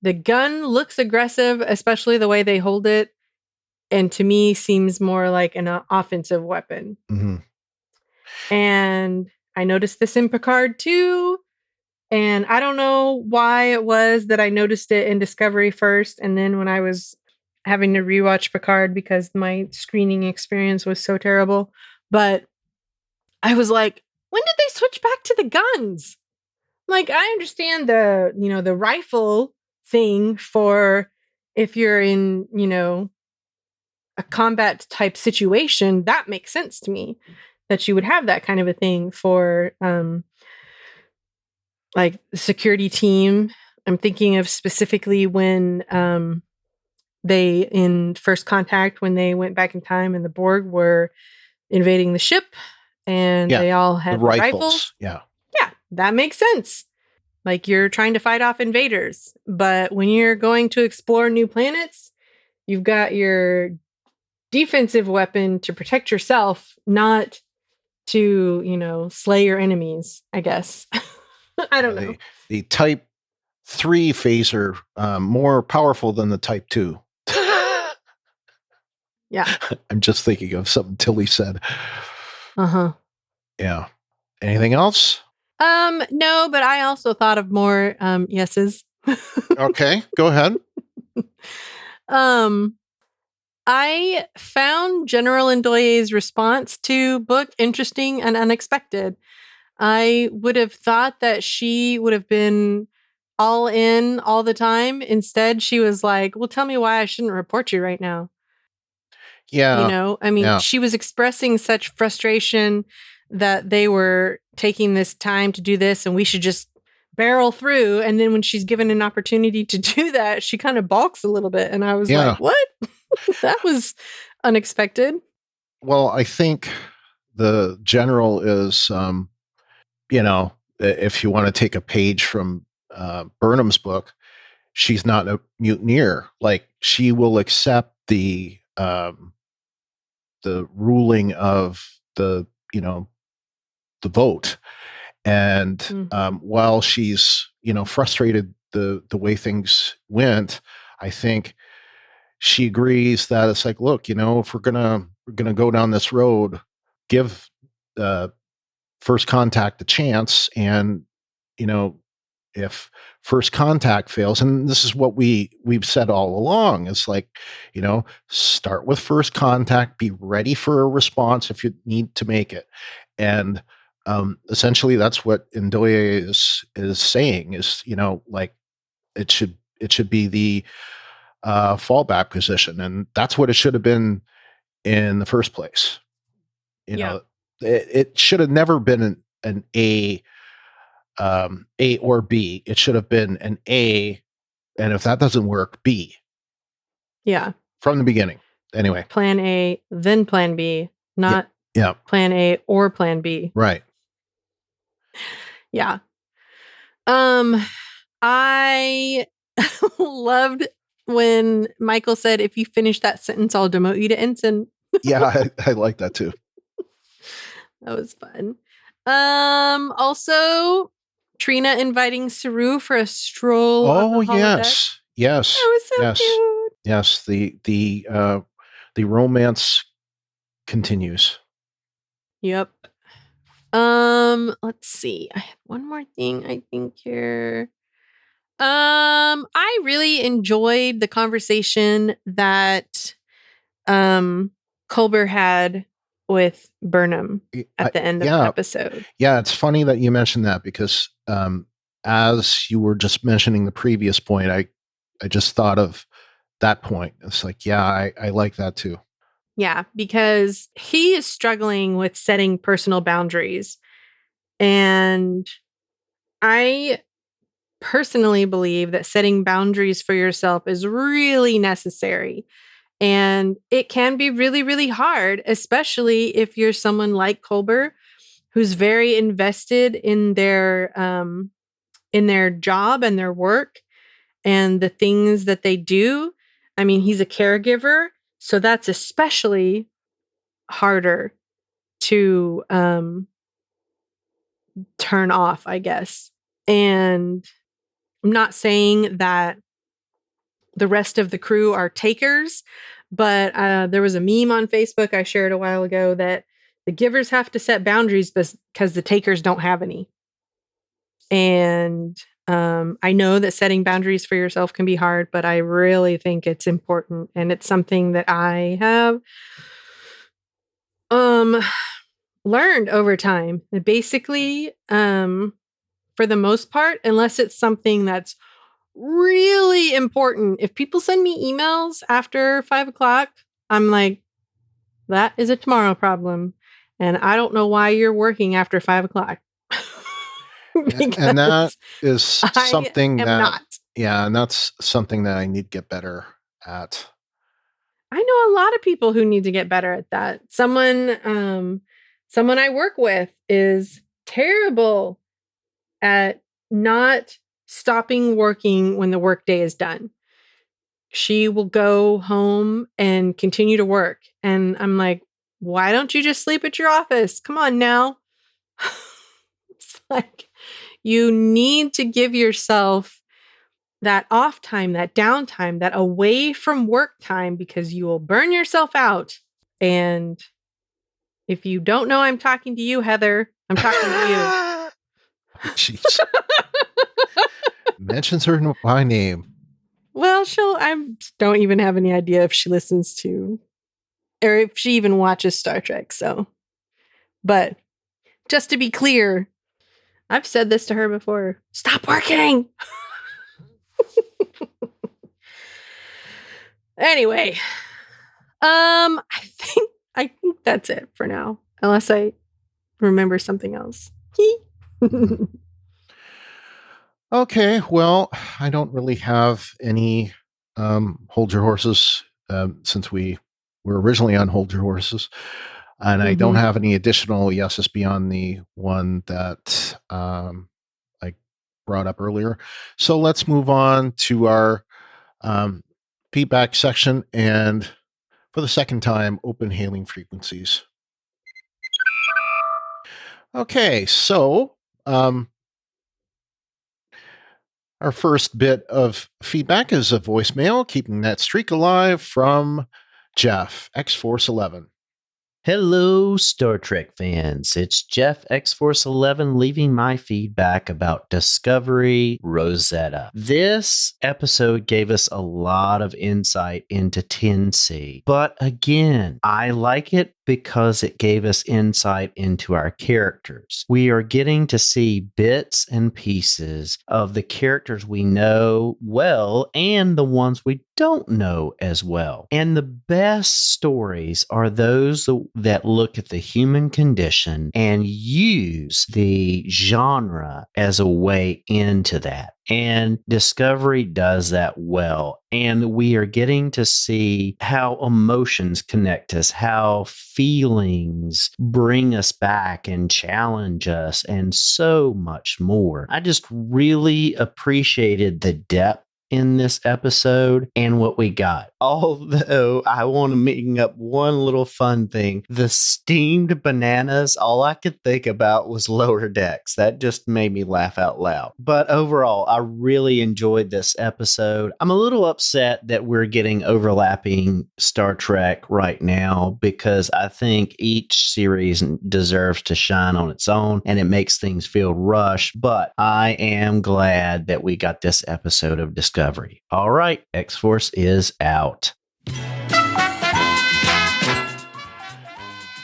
the gun looks aggressive, especially the way they hold it. And to me seems more like an offensive weapon. Mm-hmm. And I noticed this in Picard too. And I don't know why it was that I noticed it in Discovery first. And then when I was having to rewatch Picard because my screening experience was so terrible. But I was like, when did they switch back to the guns? Like, I understand the rifle thing for if you're in, a combat type situation. That makes sense to me that you would have that kind of a thing for like the security team. I'm thinking of specifically when they, in First Contact, when they went back in time and the Borg were invading the ship and they all had the rifles. Yeah. Yeah, that makes sense. Like you're trying to fight off invaders. But when you're going to explore new planets, you've got your defensive weapon to protect yourself, not to, slay your enemies, I guess. I don't know. The Type 3 phaser, more powerful than the Type 2. Yeah. I'm just thinking of something Tilly said. Uh-huh. Yeah. Anything else? No, but I also thought of more yeses. Okay, go ahead. I found General Ndoye's response to book interesting and unexpected. I would have thought that she would have been all in all the time. Instead, she was like, well, tell me why I shouldn't report you right now. Yeah. She was expressing such frustration that they were taking this time to do this and we should just barrel through. And then when she's given an opportunity to do that, she kind of balks a little bit. And I was like, what? That was unexpected. Well, I think the general is, if you want to take a page from Burnham's book, she's not a mutineer. Like she will accept the ruling of the vote. And while she's, frustrated the way things went, I think she agrees that it's like, look, if we're gonna go down this road, give First Contact a chance. And, if First Contact fails, and this is what we've said all along, it's like, start with First Contact, be ready for a response if you need to make it. And essentially that's what Ndoye is saying is, like it should be the fallback position. And that's what it should have been in the first place. It should have never been an A or B. It should have been an A. And if that doesn't work, B. Yeah. From the beginning. Anyway. Plan A, then plan B, not plan A or plan B. Right. Yeah. I loved when Michael said, if you finish that sentence, I'll demote you to ensign. Yeah, I like that too. That was fun. Also, Trina inviting Saru for a stroll. Oh, on the yes. Yes. That was so cute. Yes. The romance continues. Yep. Let's see. I have one more thing I think here. I really enjoyed the conversation that Culber had with Burnham at the end of the episode. Yeah, it's funny that you mentioned that because as you were just mentioning the previous point, I just thought of that point. It's like, yeah, I like that too. Yeah, because he is struggling with setting personal boundaries. And I personally believe that setting boundaries for yourself is really necessary. And it can be really, really hard, especially if you're someone like Culber, who's very invested in their job and their work and the things that they do. I mean, he's a caregiver, so that's especially harder to turn off, I guess. And I'm not saying that the rest of the crew are takers, but there was a meme on Facebook I shared a while ago that the givers have to set boundaries because the takers don't have any. And I know that setting boundaries for yourself can be hard, but I really think it's important. And it's something that I have learned over time. Basically, for the most part, unless it's something that's really important. If people send me emails after 5 o'clock, I'm like, that is a tomorrow problem. And I don't know why you're working after 5 o'clock. And that is something am that, not. yeah, and that's something that I need to get better at. I know a lot of people who need to get better at that. Someone I work with is terrible at not stopping working when the workday is done. She will go home and continue to work. And I'm like, why don't you just sleep at your office? Come on now. It's like, you need to give yourself that off time, that downtime, that away from work time, because you will burn yourself out. And if you don't know I'm talking to you, Heather, I'm talking to you. Jeez. Mentions her by name. Well, I don't even have any idea if she listens to, or if she even watches Star Trek. So, but just to be clear, I've said this to her before. Stop working. Anyway, I think that's it for now, unless I remember something else. Okay, well, I don't really have any hold your horses since we were originally on hold your horses, and I don't have any additional yeses beyond the one that I brought up earlier. So let's move on to our feedback section, and for the second time, open hailing frequencies. Okay, so our first bit of feedback is a voicemail, keeping that streak alive, from Jeff, X-Force11. Hello, Star Trek fans. It's Jeff, X-Force11, leaving my feedback about Discovery Rosetta. This episode gave us a lot of insight into 10C. But again, I like it because it gave us insight into our characters. We are getting to see bits and pieces of the characters we know well and the ones we don't know as well. And the best stories are those that look at the human condition and use the genre as a way into that. And Discovery does that well. And we are getting to see how emotions connect us, how feelings bring us back and challenge us, and so much more. I just really appreciated the depth in this episode and what we got. Although I want to bring up one little fun thing. The steamed bananas, all I could think about was Lower Decks. That just made me laugh out loud. But overall, I really enjoyed this episode. I'm a little upset that we're getting overlapping Star Trek right now, because I think each series deserves to shine on its own and it makes things feel rushed. But I am glad that we got this episode of Discovery. All right, X-Force is out.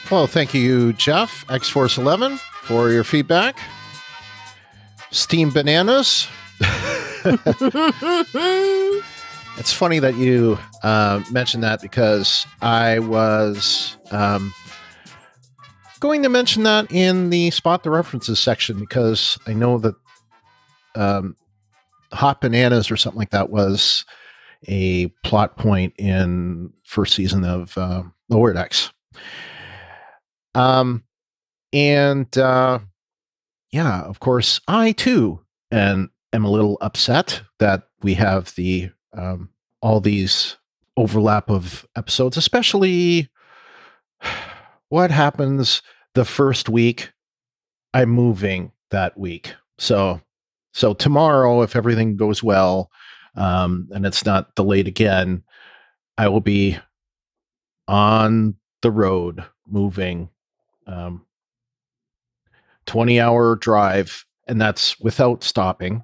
Well, thank you, Jeff, X-Force11, for your feedback. Steamed bananas. It's funny that you mentioned that, because I was going to mention that in the Spot the References section, because I know that hot bananas or something like that was a plot point in first season of Lower Decks. Yeah, of course, I too am a little upset that we have the all these overlap of episodes, especially what happens the first week I'm moving that week. So tomorrow, if everything goes well, and it's not delayed again, I will be on the road moving, 20-hour drive, and that's without stopping,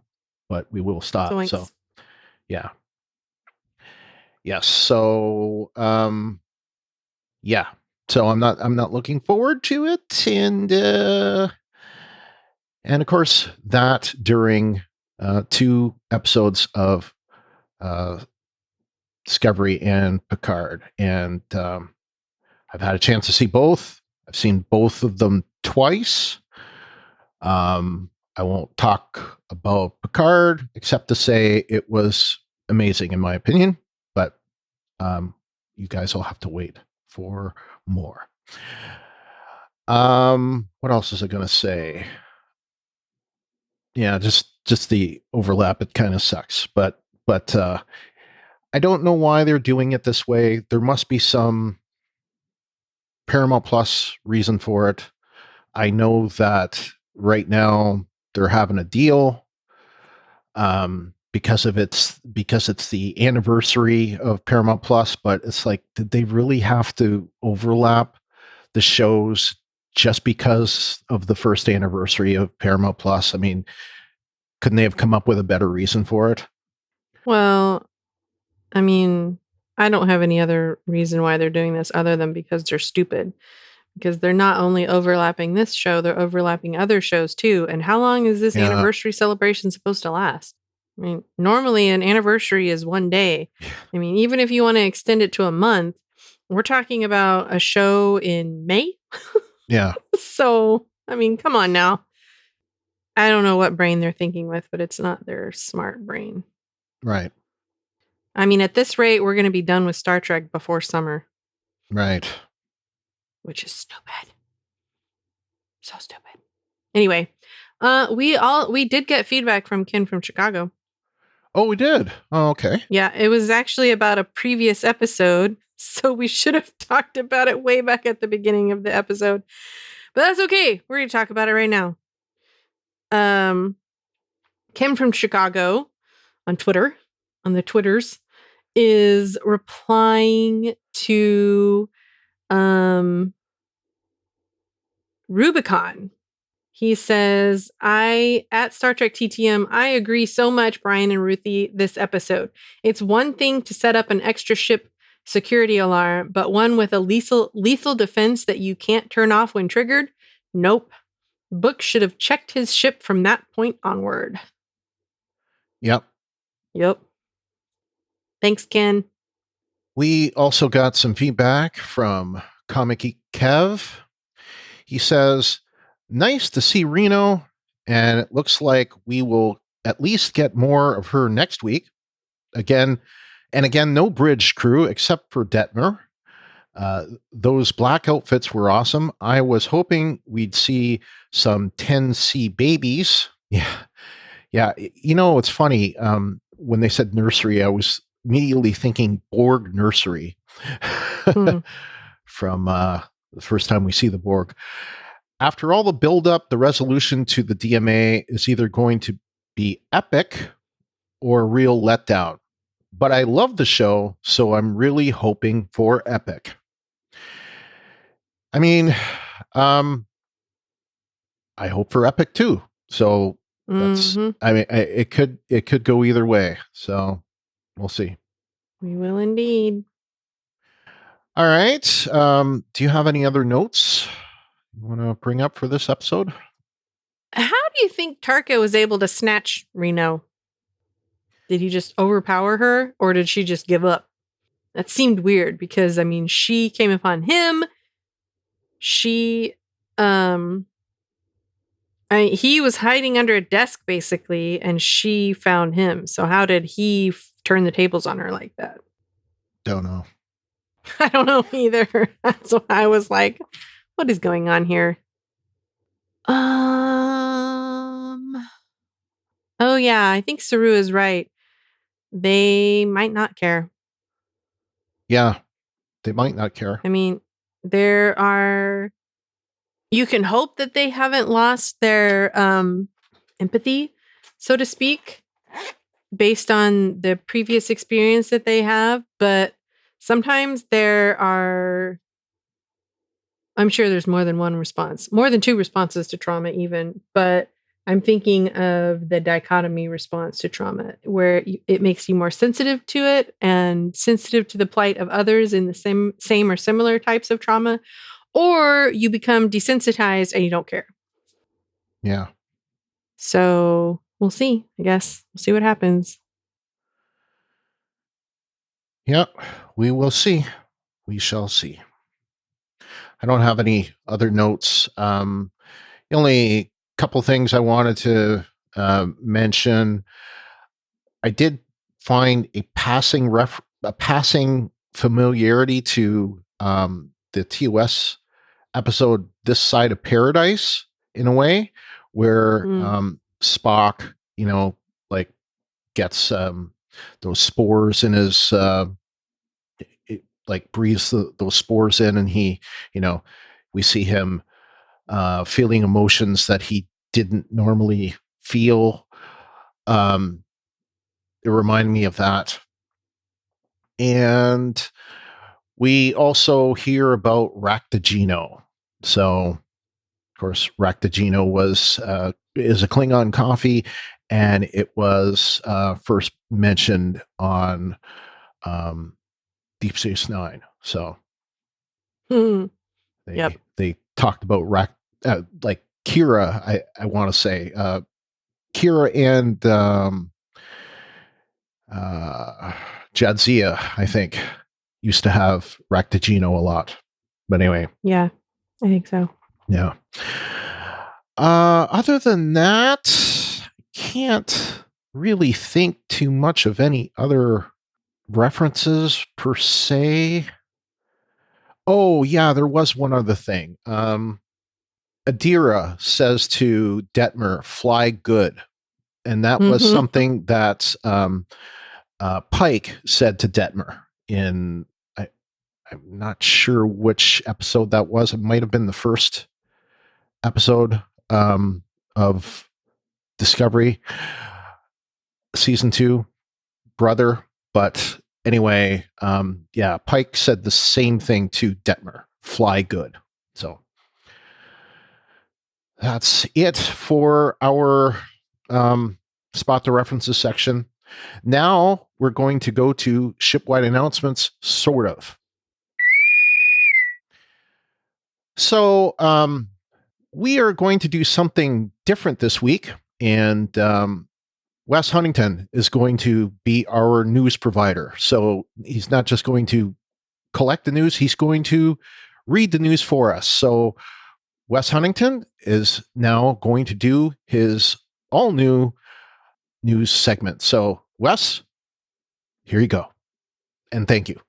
but we will stop. Zoinks. So, yeah. Yes. So, yeah. So I'm not looking forward to it, and of course that during 2 episodes of Discovery and Picard. And I've had a chance to see both. I've seen both of them twice. I won't talk about Picard except to say it was amazing in my opinion, but you guys will have to wait for more. What else is I going to say? Yeah, just the overlap. It kind of sucks, but I don't know why they're doing it this way. There must be some Paramount Plus reason for it. I know that right now they're having a deal because it's the anniversary of Paramount Plus, but it's like, did they really have to overlap the shows just because of the first anniversary of Paramount Plus? I mean, couldn't they have come up with a better reason for it? Well, I mean, I don't have any other reason why they're doing this other than because they're stupid. Because they're not only overlapping this show, they're overlapping other shows too. And how long is this anniversary celebration supposed to last? I mean, normally an anniversary is 1 day. I mean, even if you want to extend it to a month, we're talking about a show in May. Yeah. So, I mean, come on now. I don't know what brain they're thinking with, but it's not their smart brain. Right. I mean, at this rate, we're going to be done with Star Trek before summer. Right. Which is stupid. So stupid. Anyway, we did get feedback from Ken from Chicago. Oh, we did? Oh, okay. Yeah, it was actually about a previous episode, so we should have talked about it way back at the beginning of the episode. But that's okay. We're going to talk about it right now. Kim from Chicago on Twitter, on the Twitters, is replying to Rubicon. He says, at Star Trek TTM, I agree so much, Brian and Ruthie, this episode. It's one thing to set up an extra ship security alarm, but one with a lethal defense that you can't turn off when triggered? Nope. Book should have checked his ship from that point onward. Yep. Thanks, Ken. We also got some feedback from Comic Geek Kev. He says, nice to see Reno, and it looks like we will at least get more of her next week. Again, no bridge crew except for Detmer. Those black outfits were awesome. I was hoping we'd see some 10C babies. Yeah. You know, it's funny. When they said nursery, I was immediately thinking Borg nursery from the first time we see the Borg. After all the buildup, the resolution to the DMA is either going to be epic or a real letdown. But I love the show, so I'm really hoping for epic. I mean, I hope for epic too. So that's, I mean, it could go either way. So we'll see. We will indeed. All right. Do you have any other notes you want to bring up for this episode? How do you think Tarka was able to snatch Reno? Did he just overpower her, or did she just give up? That seemed weird because, I mean, she came upon him. He was hiding under a desk basically, and she found him. So how did he turn the tables on her like that? Don't know. I don't know either. So I was like, what is going on here? Oh yeah, I think Saru is right. They might not care. Yeah, they might not care. I mean, you can hope that they haven't lost their empathy, so to speak, based on the previous experience that they have. But sometimes I'm sure there's more than one response, more than two responses to trauma even, but I'm thinking of the dichotomy response to trauma, where it makes you more sensitive to it and sensitive to the plight of others in the same or similar types of trauma, or you become desensitized and you don't care. Yeah. So we'll see, I guess. We'll see what happens. Yeah, we will see. We shall see. I don't have any other notes. The only couple things I wanted to mention. I did find a passing familiarity to the TOS episode "This Side of Paradise" in a way, where Spock, like gets those spores in his like breathes those spores in, and he, we see him feeling emotions that he didn't normally feel. It reminded me of that. And we also hear about Raktajino. So, of course, Raktajino is a Klingon coffee, and it was first mentioned on Deep Space Nine. So they talked about like Kira. I want to say Kira and Jadzia, I think, used to have Raktajino a lot. But anyway. Yeah, I think so. Yeah. Other than that, I can't really think too much of any other references per se. Oh, yeah, there was one other thing. Adira says to Detmer, "Fly good." And that was something that Pike said to Detmer in, I'm not sure which episode that was. It might have been the first episode of Discovery season 2, brother. But anyway, Pike said the same thing to Detmer, "Fly good." So that's it for our spot the references section. Now we're going to go to shipwide announcements, sort of. So we are going to do something different this week, and Wes Huntington is going to be our news provider. So he's not just going to collect the news, he's going to read the news for us. So Wes Huntington is now going to do his all new news segment. So Wes, here you go. And thank you.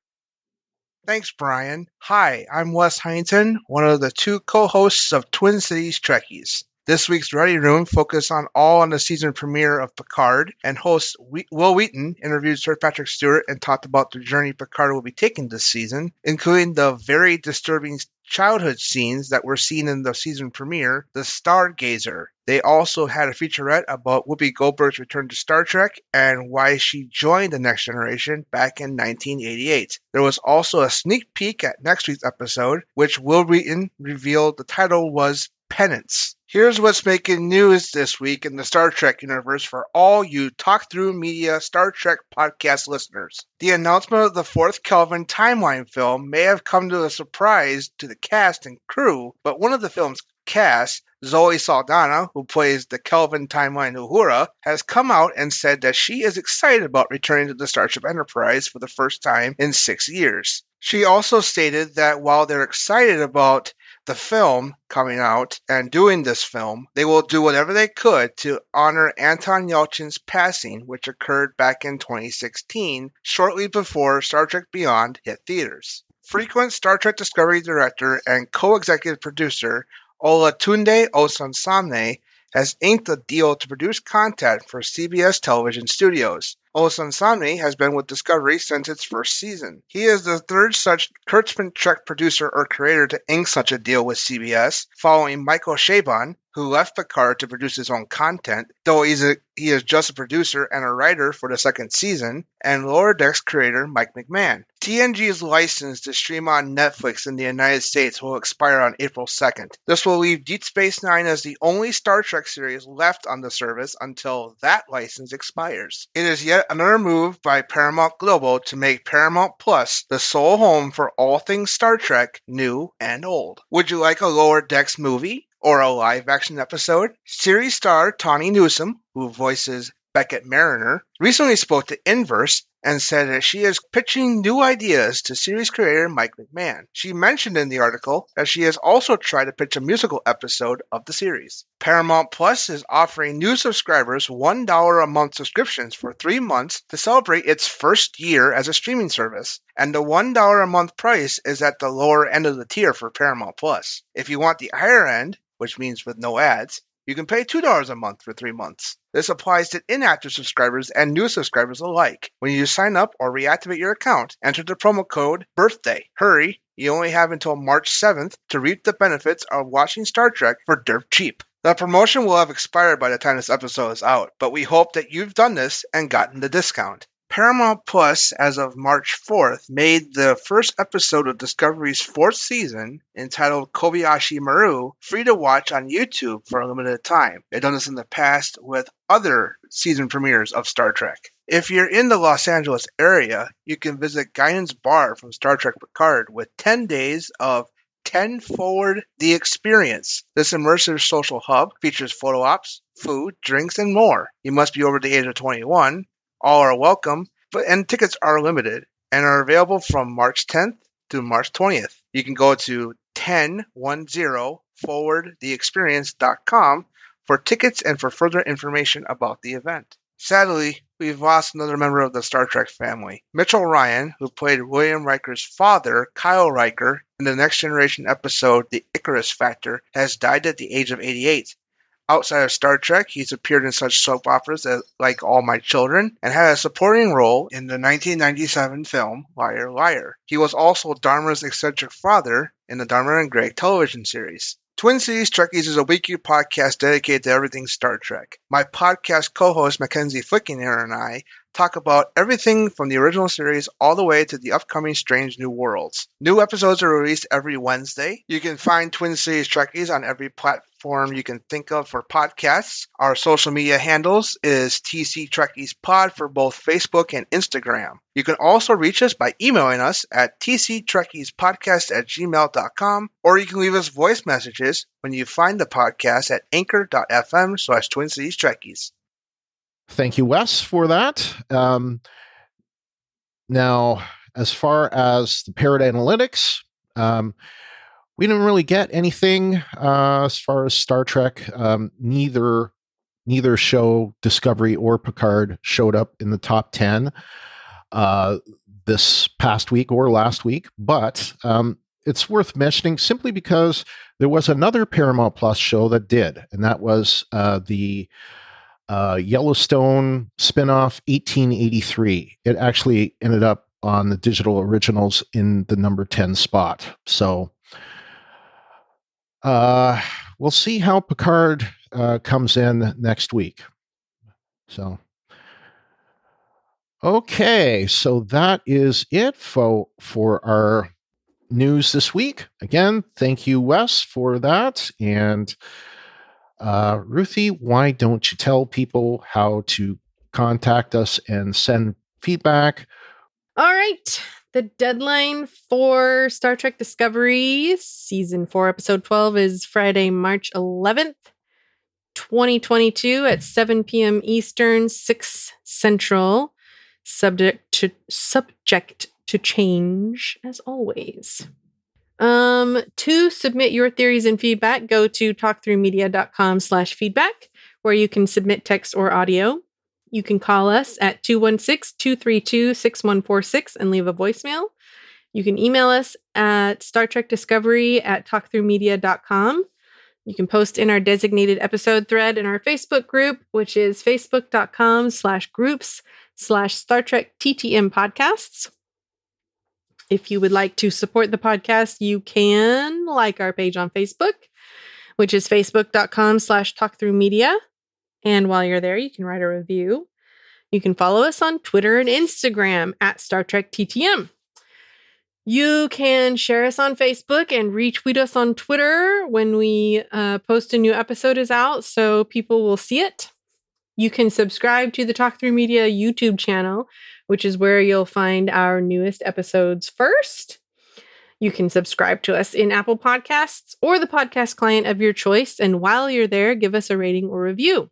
Thanks, Brian. Hi, I'm Wes Huntington, one of the 2 co-hosts of Twin Cities Trekkies. This week's Ready Room focused on the season premiere of Picard, and host Will Wheaton interviewed Sir Patrick Stewart and talked about the journey Picard will be taking this season, including the very disturbing childhood scenes that were seen in the season premiere, The Stargazer. They also had a featurette about Whoopi Goldberg's return to Star Trek and why she joined The Next Generation back in 1988. There was also a sneak peek at next week's episode, which Will Wheaton revealed the title was Penance. Here's what's making news this week in the Star Trek universe for all you Talk Through Media Star Trek podcast listeners. The announcement of the 4th Kelvin timeline film may have come to a surprise to the cast and crew, but one of the film's cast, Zoe Saldana, who plays the Kelvin timeline Uhura, has come out and said that she is excited about returning to the Starship Enterprise for the first time in 6 years. She also stated that while they're excited about the film coming out and doing this film, they will do whatever they could to honor Anton Yelchin's passing, which occurred back in 2016, shortly before Star Trek Beyond hit theaters. Frequent Star Trek Discovery director and co-executive producer Olatunde Osunsanmi has inked a deal to produce content for CBS television studios. Osunsanmi has been with Discovery since its first season. He is the 3rd such Kurtzman Trek producer or creator to ink such a deal with CBS, following Michael Chabon, who left Picard to produce his own content, though he is just a producer and a writer for the 2nd season, and Lower Decks creator Mike McMahon. TNG's license to stream on Netflix in the United States will expire on April 2nd. This will leave Deep Space Nine as the only Star Trek series left on the service until that license expires. It is yet another move by Paramount Global to make Paramount Plus the sole home for all things Star Trek, new and old. Would you like a Lower Decks movie? or a live-action episode? Series star Tawny Newsome, who voices Beckett Mariner, recently spoke to Inverse and said that she is pitching new ideas to series creator Mike McMahon. She mentioned in the article that she has also tried to pitch a musical episode of the series. Paramount Plus is offering new subscribers $1 a month subscriptions for 3 months to celebrate its first year as a streaming service, and the $1 a month price is at the lower end of the tier for Paramount Plus. If you want the higher end, which means with no ads, you can pay $2 a month for 3 months. This applies to inactive subscribers and new subscribers alike. When you sign up or reactivate your account, enter the promo code BIRTHDAY. Hurry, you only have until March 7th to reap the benefits of watching Star Trek for dirt cheap. The promotion will have expired by the time this episode is out, but we hope that you've done this and gotten the discount. Paramount Plus, as of March 4th, made the first episode of Discovery's 4th season, entitled Kobayashi Maru, free to watch on YouTube for a limited time. They've done this in the past with other season premieres of Star Trek. If you're in the Los Angeles area, you can visit Guyan's Bar from Star Trek Picard with 10 days of 10 Forward the Experience. This immersive social hub features photo ops, food, drinks, and more. You must be over the age of 21. All are welcome, and tickets are limited and are available from March 10th to March 20th. You can go to 1010forwardtheexperience.com for tickets and for further information about the event. Sadly, we've lost another member of the Star Trek family. Mitchell Ryan, who played William Riker's father, Kyle Riker, in the Next Generation episode The Icarus Factor, has died at the age of 88. Outside of Star Trek, he's appeared in such soap operas as Like All My Children and had a supporting role in the 1997 film Liar Liar. He was also Dharma's eccentric father in the Dharma and Greg television series. Twin Cities Trekkies is a weekly podcast dedicated to everything Star Trek. My podcast co-host Mackenzie Flickinger and I talk about everything from the original series all the way to the upcoming Strange New Worlds. New episodes are released every Wednesday. You can find Twin Cities Trekkies on every platform you can think of for podcasts. Our social media handles is TC Trekkies Pod for both Facebook and Instagram. You can also reach us by emailing us at tctrekkiespodcast@gmail.com, or you can leave us voice messages when you find the podcast at anchor.fm/Twin Cities Trekkies. Thank you, Wes, for that. Now, as far as the Parrot Analytics, we didn't really get anything as far as Star Trek. Neither show, Discovery or Picard, showed up in the top 10 this past week or last week, but it's worth mentioning simply because there was another Paramount Plus show that did, and that was the Yellowstone spinoff 1883. It actually ended up on the digital originals in the number 10 spot. So we'll see how Picard comes in next week. So, okay, so that is it for our news this week. Again, thank you, Wes, for that. And Ruthie, why don't you tell people how to contact us and send feedback? All right. The deadline for Star Trek Discovery Season 4, Episode 12 is Friday, March 11th, 2022 at 7 p.m. Eastern, 6 Central. Subject to change, as always. To submit your theories and feedback, go to talkthroughmedia.com/feedback, where you can submit text or audio. You can call us at 216-232-6146 and leave a voicemail. You can email us at StarTrekDiscovery@talkthroughmedia.com. You can post in our designated episode thread in our Facebook group, which is facebook.com/groups/Star Trek TTM podcasts. If you would like to support the podcast, you can like our page on Facebook, which is facebook.com/talkthroughmedia. And while you're there, you can write a review. You can follow us on Twitter and Instagram at Star Trek TTM. You can share us on Facebook and retweet us on Twitter when we post a new episode is out, so people will see it. You can subscribe to the Talk Through Media YouTube channel, which is where you'll find our newest episodes first. You can subscribe to us in Apple Podcasts or the podcast client of your choice. And while you're there, give us a rating or review.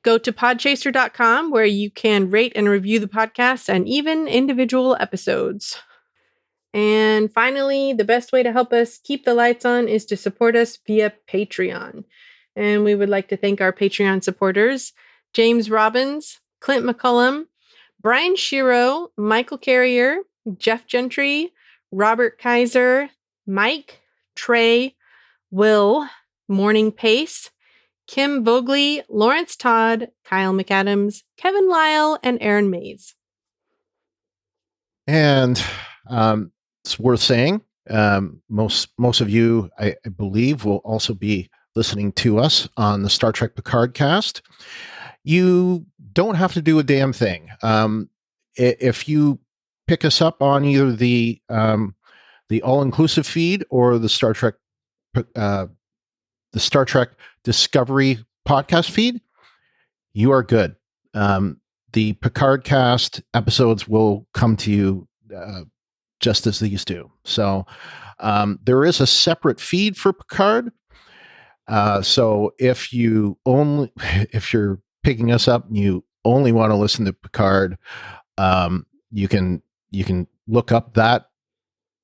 Go to podchaser.com where you can rate and review the podcast and even individual episodes. And finally, the best way to help us keep the lights on is to support us via Patreon. And we would like to thank our Patreon supporters, James Robbins, Clint McCullum, Brian Shiro, Michael Carrier, Jeff Gentry, Robert Kaiser, Mike, Trey, Will, Morning Pace, Kim Vogley, Lawrence Todd, Kyle McAdams, Kevin Lyle, and Aaron Mays. And it's worth saying, most of you, I believe, will also be listening to us on the Star Trek Picard cast. You don't have to do a damn thing. If you pick us up on either the all-inclusive feed or the Star Trek Discovery podcast feed, you are good. The Picard cast episodes will come to you just as these do. So there is a separate feed for Picard. So if you're picking us up and you only want to listen to Picard, you can look up that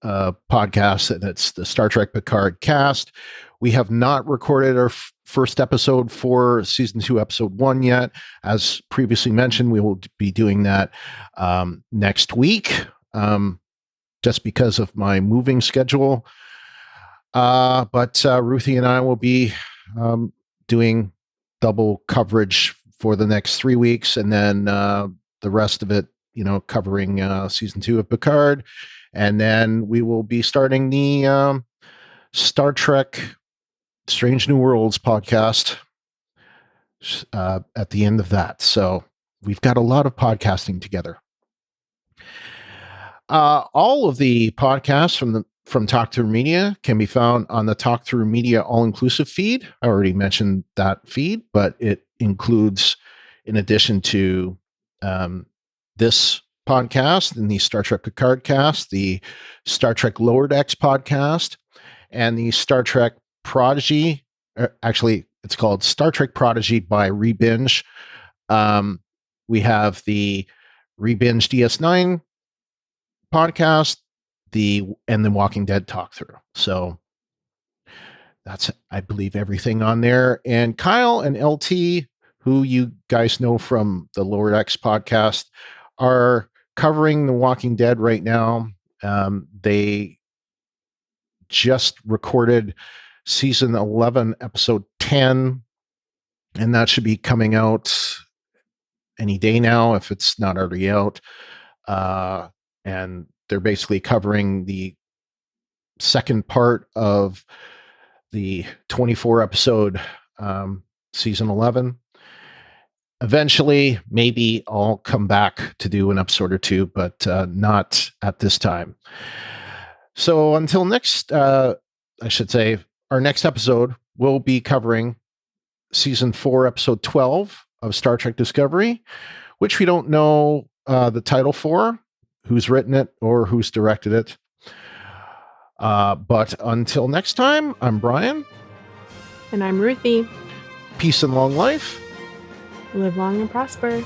podcast, and it's the Star Trek Picard cast. We have not recorded our first episode for season 2, episode 1 yet. As previously mentioned, we will be doing that next week, just because of my moving schedule. But Ruthie and I will be doing double coverage for the next 3 weeks, and then the rest of it, covering season 2 of Picard. And then we will be starting the Star Trek Strange New Worlds podcast at the end of that. So we've got a lot of podcasting together. All of the podcasts from Talk Through Media can be found on the Talk Through Media all-inclusive feed. I already mentioned that feed, but it includes, in addition to this podcast and the Star Trek Picard cast, the Star Trek Lower Decks podcast, and the Star Trek Prodigy. Actually, it's called Star Trek Prodigy by Rebinge. We have the Rebinge DS9 podcast, and the Walking Dead talk through. So that's, I believe, everything on there. And Kyle and LT, who you guys know from the Lower Decks podcast, are covering The Walking Dead right now. They just recorded season 11, episode 10, and that should be coming out any day now if it's not already out. And they're basically covering the second part of the 24 episode season 11. Eventually, maybe I'll come back to do an episode or two, but not at this time. So until next, I should say, our next episode, we'll be covering season 4, episode 12 of Star Trek Discovery, which we don't know the title for, who's written it, or who's directed it. But until next time, I'm Brian. And I'm Ruthie. Peace and long life. Live long and prosper.